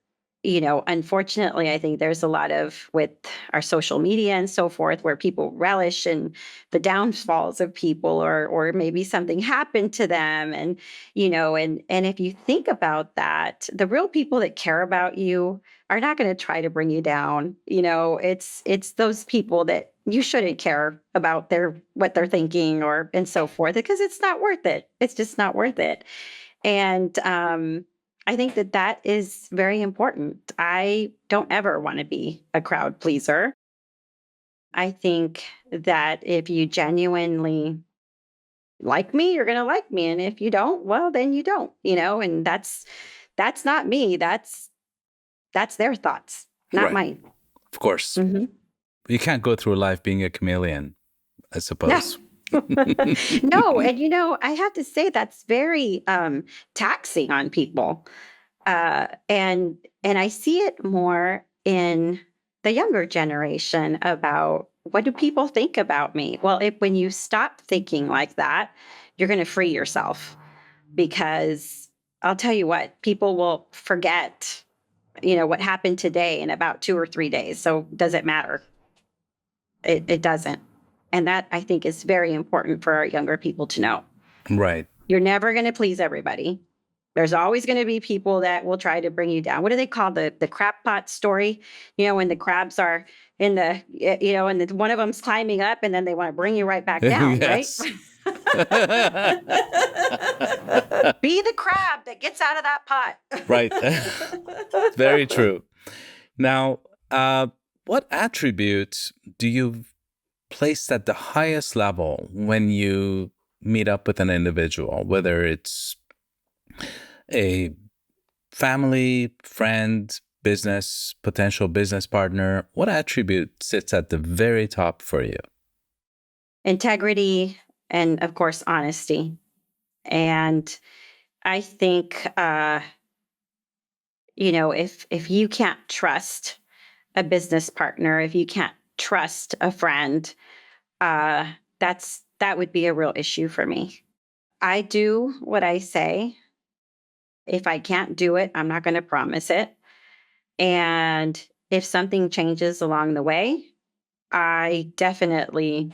unfortunately, I think there's a lot of with our social media and so forth where people relish in the downfalls of people, or maybe something happened to them. And, and if you think about that, the real people that care about you are not going to try to bring you down. It's those people that you shouldn't care about what they're thinking or and so forth, because it's not worth it. It's just not worth it. And I think that that is very important. I don't ever want to be a crowd pleaser. I think that if you genuinely like me, you're going to like me, and if you don't, well, then you don't, and that's not me. That's their thoughts, not Right. mine. Of course. Mhm. You can't go through life being a chameleon, I No. suppose. No, and I have to say that's very taxing on people. And I see it more in the younger generation about what do people think about me? Well, when you stop thinking like that, you're going to free yourself, because I'll tell you what, people will forget, what happened today in about 2 or 3 days. So does it matter? It doesn't. And that I think is very important for our younger people to know. Right. You're never going to please everybody. There's always going to be people that will try to bring you down. What do they call the crab pot story? When the crabs are in and one of them's climbing up, and then they want to bring you right back down, right? Yes. Be the crab that gets out of that Right. pot. Very true. Now, what attributes do you place at the highest level when you meet up with an individual, whether it's a family, friend, potential business partner, what attribute sits at the very top for you? Integrity and, of course, honesty. And I think, if you can't trust a business partner, if you can't trust a friend, uh, that would be a real issue for me. I do what I say. If I can't do it, I'm not going to promise it. And if something changes along the way, I definitely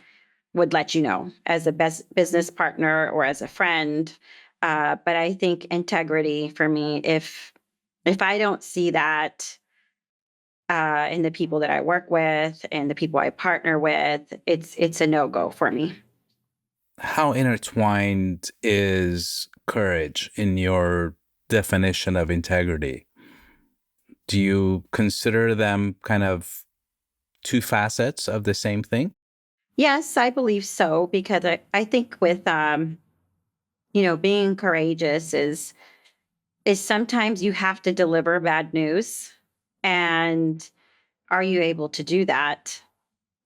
would let you know as a best business partner or as a friend. But I think integrity for me, if I don't see that in the people that I work with and the people I partner with, it's a no go for me. How intertwined is courage in your definition of integrity? Do you consider them kind of two facets of the same thing? Yes, I believe so because I think with being courageous is sometimes you have to deliver bad news, and are you able to do that?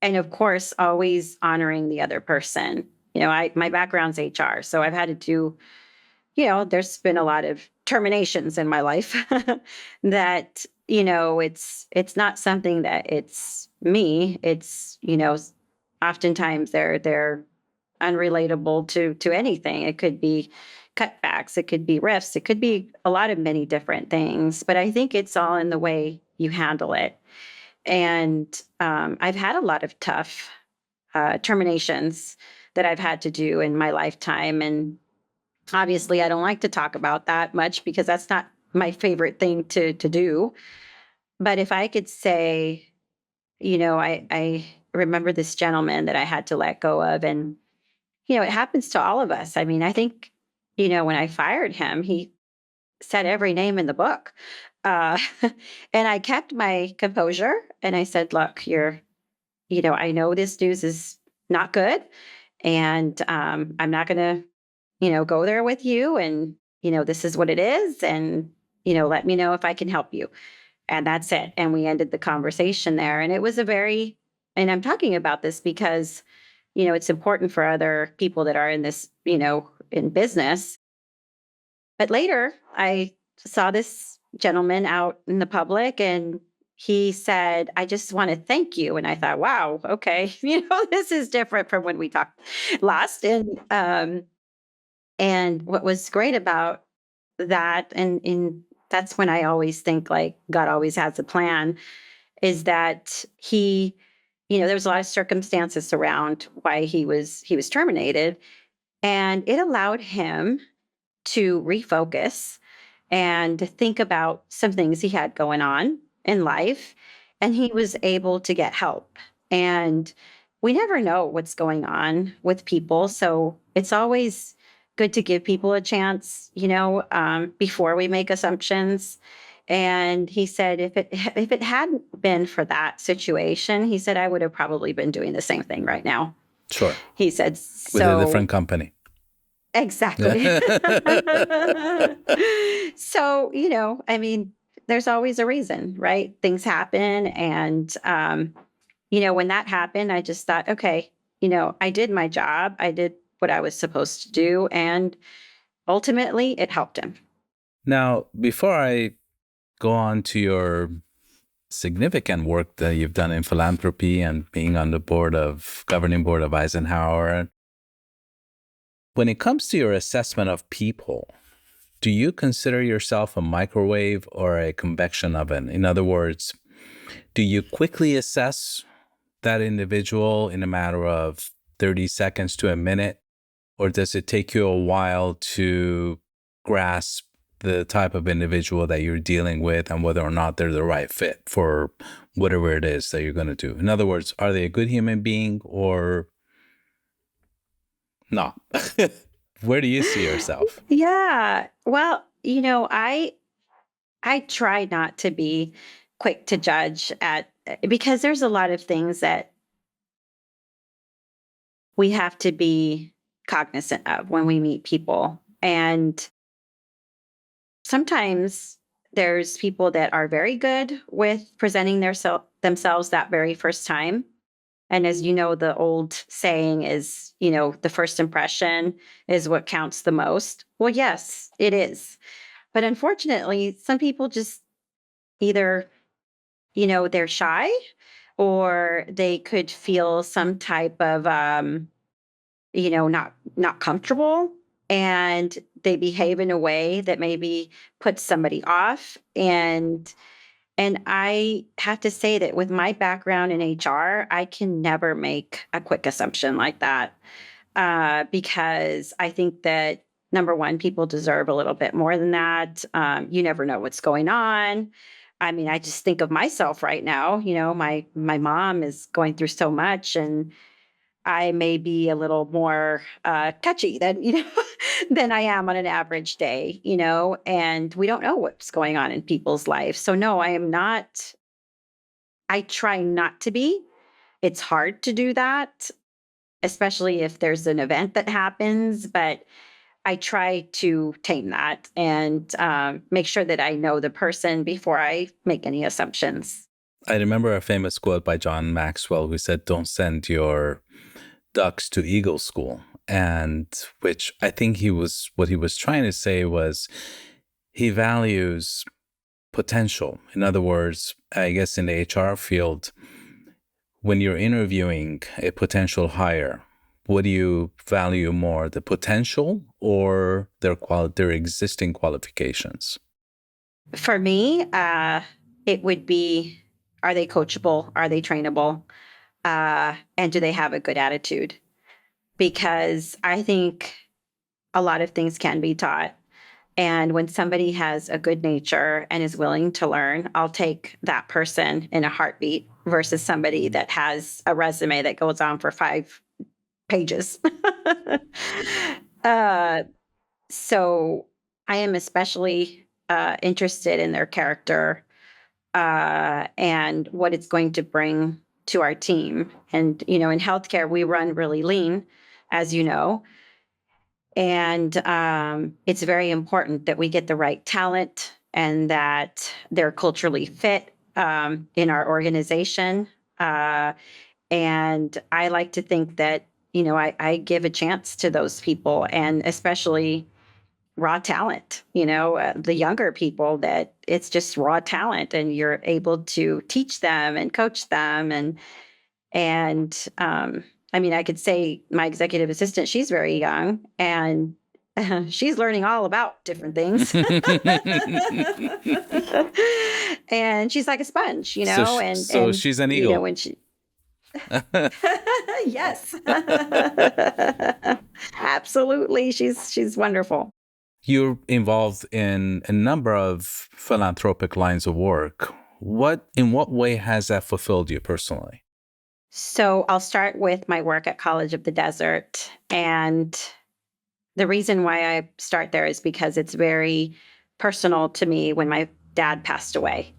And of course, always honoring the other person. My background's HR, so I've had to do, there's been a lot of terminations in my life that, it's not something that it's me. It's, oftentimes they're unrelatable to anything. It could be cutbacks, it could be rifts, it could be a lot of many different things. But I think it's all in the way you handle it. And I've had a lot of tough terminations that I've had to do in my lifetime. And obviously, I don't like to talk about that much because that's not my favorite thing to do. But if I could say, I remember this gentleman that I had to let go of, and it happens to all of us. I mean, I think, when I fired him, he said every name in the book. Uh, and I kept my composure and I said, look, I know this news is not good. And I'm not going to, go there with you. And, this is what it is. And, let me know if I can help you. And that's it. And we ended the conversation there. And it was and I'm talking about this because, it's important for other people that are in this, in business. But later I saw this gentleman out in the public and he said, I just want to thank you. And I thought, wow, okay, this is different from when we talked last. And what was great about that, and that's when I always think like God always has a plan, is that there was a lot of circumstances around why he was terminated, and it allowed him to refocus and to think about some things he had going on in life. And he was able to get help. And we never know what's going on with people. So it's always good to give people a chance, before we make assumptions. And he said, if it hadn't been for that situation, he said, I would have probably been doing the same thing right now. Sure. He said, With a so different company. exactly. So, I mean, there's always a reason, right? Things happen. And, when that happened, I just thought, okay, I did my job. I did what I was supposed to do. And ultimately, it helped him. Now, before I go on to your significant work that you've done in philanthropy and being on the governing board of Eisenhower, when it comes to your assessment of people, do you consider yourself a microwave or a convection oven? In other words, do you quickly assess that individual in a matter of 30 seconds to a minute? Or does it take you a while to grasp the type of individual that you're dealing with and whether or not they're the right fit for whatever it is that you're going to do? In other words, are they a good human being or not? Where do you see yourself? Yeah. Well, I try not to be quick to judge because there's a lot of things that we have to be cognizant of when we meet people. And sometimes There's people that are very good with presenting themselves that very first time. And as you know, the old saying is, the first impression is what counts the most. Well, yes, it is. But unfortunately, some people just either, they're shy or they could feel some type of not comfortable, and they behave in a way that maybe puts somebody off. And I have to say that with my background in HR, I can never make a quick assumption like that, because I think that number one, people deserve a little bit more than that. You never know what's going on. I mean, I just think of myself right now. My mom is going through so much, and I may be a little more touchy than than I am on an average day. And we don't know what's going on in people's lives. So no, I am not. I try not to be. It's hard to do that, especially if there's an event that happens. But I try to tame that and make sure that I know the person before I make any assumptions. I remember a famous quote by John Maxwell who said, "Don't send your ducks to eagle school." And which I think what he was trying to say was he values potential. In other words, I guess in the HR field, when you're interviewing a potential hire, what do you value more, the potential or their existing qualifications? For me, it would be, are they coachable? Are they trainable? And do they have a good attitude? Because I think a lot of things can be taught. And when somebody has a good nature and is willing to learn, I'll take that person in a heartbeat versus somebody that has a resume that goes on for 5 pages. uh, so I am especially interested in their character, and what it's going to bring to our team. And, in healthcare, we run really lean, as you know. And it's very important that we get the right talent and that they're culturally fit in our organization. Uh, and I like to think that, I give a chance to those people, and especially raw talent, the younger people, that it's just raw talent and you're able to teach them and coach them. And I mean, I could say my executive assistant, she's very young, and she's learning all about different things. And she's like a sponge, So and she's an eagle. when she yes. Absolutely. She's wonderful. You're involved in a number of philanthropic lines of work. In what way has that fulfilled you personally? So I'll start with my work at College of the Desert. And the reason why I start there is because it's very personal to me. When my dad passed away,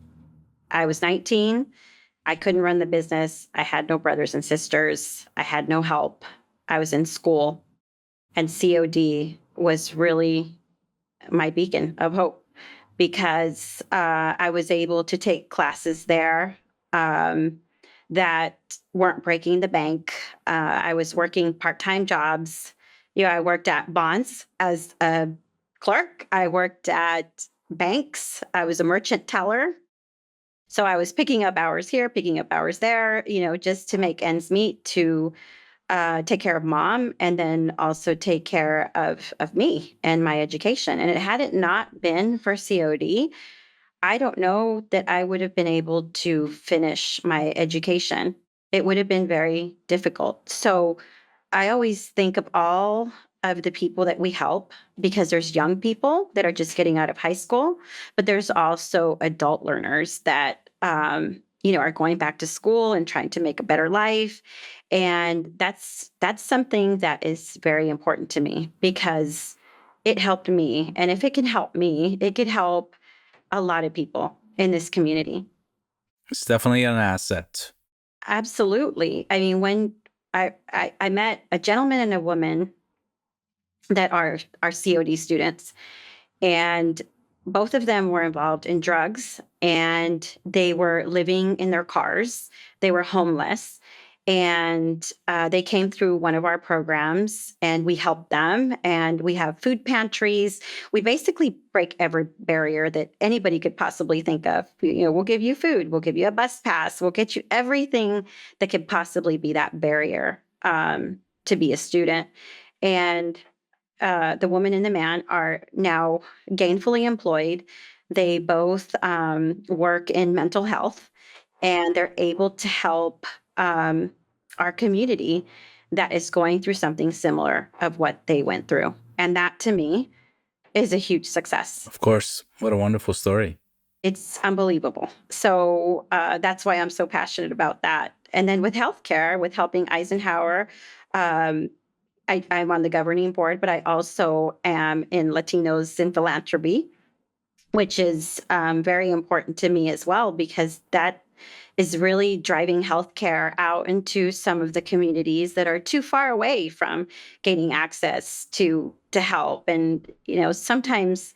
I was 19. I couldn't run the business. I had no brothers and sisters. I had no help. I was in school, and COD was really my beacon of hope, because I was able to take classes there that weren't breaking the bank. I was working part-time jobs. I worked at bonds as a clerk. I worked at banks. I was a merchant teller. So I was picking up hours here, picking up hours there, just to make ends meet, to take care of mom, and then also take care of me and my education. And it had it not been for COD, I don't know that I would have been able to finish my education. It would have been very difficult. So I always think of all of the people that we help, because there's young people that are just getting out of high school, but there's also adult learners that are going back to school and trying to make a better life. And that's something that is very important to me, because it helped me. And if it can help me, it could help a lot of people in this community. It's definitely an asset. Absolutely. I mean, when I met a gentleman and a woman that are COD students, and both of them were involved in drugs and they were living in their cars. They were homeless. And they came through one of our programs and we helped them. And we have food pantries. We basically break every barrier that anybody could possibly think of. We'll give you food, we'll give you a bus pass, we'll get you everything that could possibly be that barrier to be a student. And the woman and the man are now gainfully employed. They both work in mental health and they're able to help our community that is going through something similar of what they went through. And that to me is a huge success. Of course. What a wonderful story. It's unbelievable. So that's why I'm so passionate about that. And then with healthcare, with helping Eisenhower, um, I'm on the governing board, but I also am in Latinos in Philanthropy, which is very important to me as well, because that is really driving healthcare out into some of the communities that are too far away from gaining access to help. And sometimes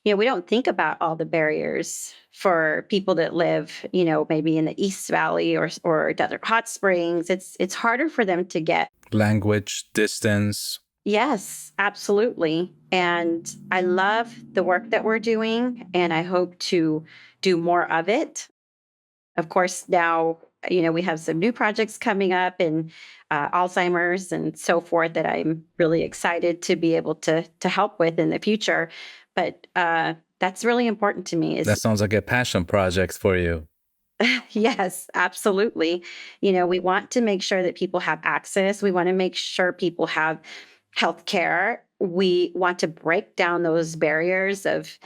we don't think about all the barriers for people that live maybe in the East Valley or Desert Hot Springs. It's harder for them to get Language, distance. Yes, absolutely. And I love the work that we're doing, and I hope to do more of it. Of course, now, we have some new projects coming up in Alzheimer's and so forth that I'm really excited to be able to help with in the future. But that's really important to me That is sounds like a passion project for you. yes, absolutely. We want to make sure that people have access. We want to make sure people have health care. We want to break down those barriers of,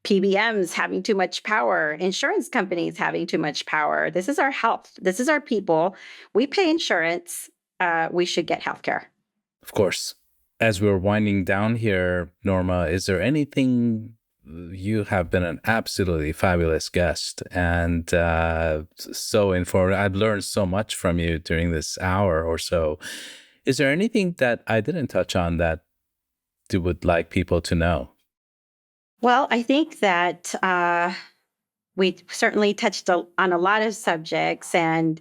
PBMs having too much power, insurance companies having too much power. This is our health. This is our people. We pay insurance. We should get health care. Of course. As we're winding down here, Norma, is there anything? You have been an absolutely fabulous guest and so informative. I've learned so much from you during this hour or so. Is there anything that I didn't touch on that you would like people to know? Well, I think that we certainly touched on a lot of subjects. And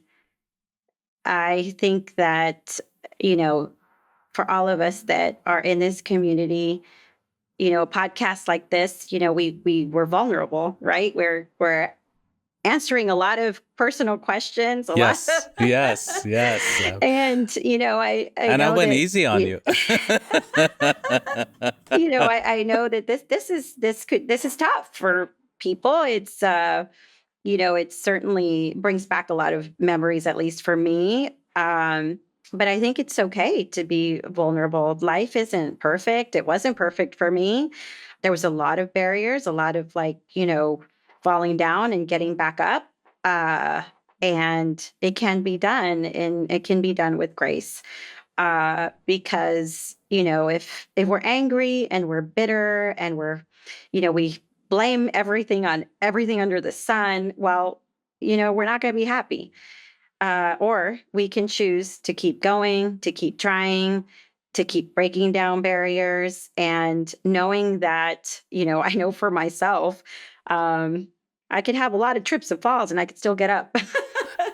I think that, for all of us that are in this community, a podcast like this, we were vulnerable, right? We're answering a lot of personal questions, a lot Yes, yes, yes. and I And I know went that easy on you. I know that this is tough for people. It's it certainly brings back a lot of memories, at least for me. But I think it's okay to be vulnerable. Life isn't perfect. It wasn't perfect for me. There was a lot of barriers, a lot of falling down and getting back up. And it can be done, and it can be done with grace. Because if we're angry and we're bitter and we blame everything on everything under the sun, well, we're not going to be happy. Or we can choose to keep going, to keep trying, to keep breaking down barriers, and knowing that I know for myself, I could have a lot of trips and falls and I could still get up.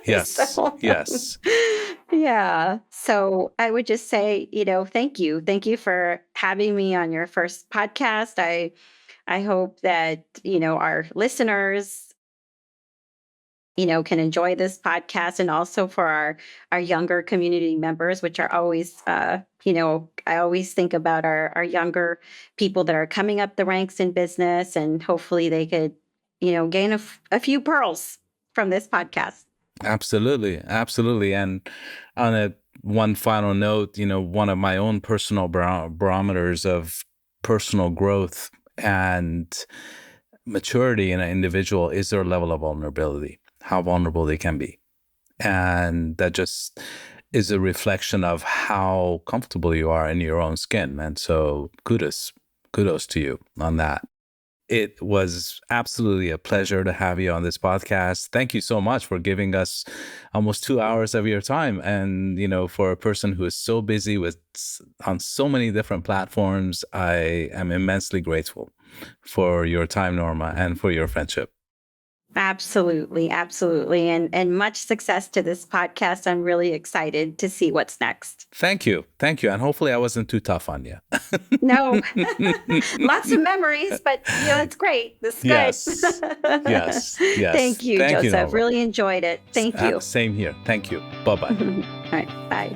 Yes, So, yes. yeah. So I would just say, thank you. Thank you for having me on your first podcast. I hope that, our listeners, can enjoy this podcast, and also for our younger community members, which are always, I always think about our younger people that are coming up the ranks in business, and hopefully they could, gain a few pearls from this podcast. Absolutely, absolutely. And on a one final note, one of my own personal barometers of personal growth and maturity in an individual is their level of vulnerability, how vulnerable they can be. And that just is a reflection of how comfortable you are in your own skin. And so kudos to you on that. It was absolutely a pleasure to have you on this podcast. Thank you so much for giving us almost 2 hours of your time. And, for a person who is so busy on so many different platforms, I am immensely grateful for your time, Norma, and for your friendship. Absolutely, absolutely. And much success to this podcast. I'm really excited to see what's next. Thank you. Thank you. And hopefully I wasn't too tough on you. No, lots of memories, but it's great. This is Yes. good. Yes. Thank you, Thank you, Joseph. Norma. Really enjoyed it. Thank you. Same here. Thank you. Bye-bye. All right. Bye.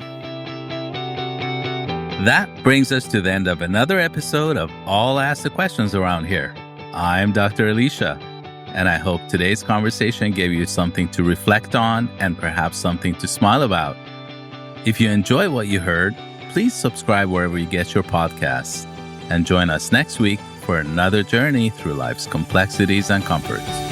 That brings us to the end of another episode of All Ask the Questions Around Here. I'm Dr. Alicia, and I hope today's conversation gave you something to reflect on and perhaps something to smile about. If you enjoy what you heard, please subscribe wherever you get your podcasts and join us next week for another journey through life's complexities and comforts.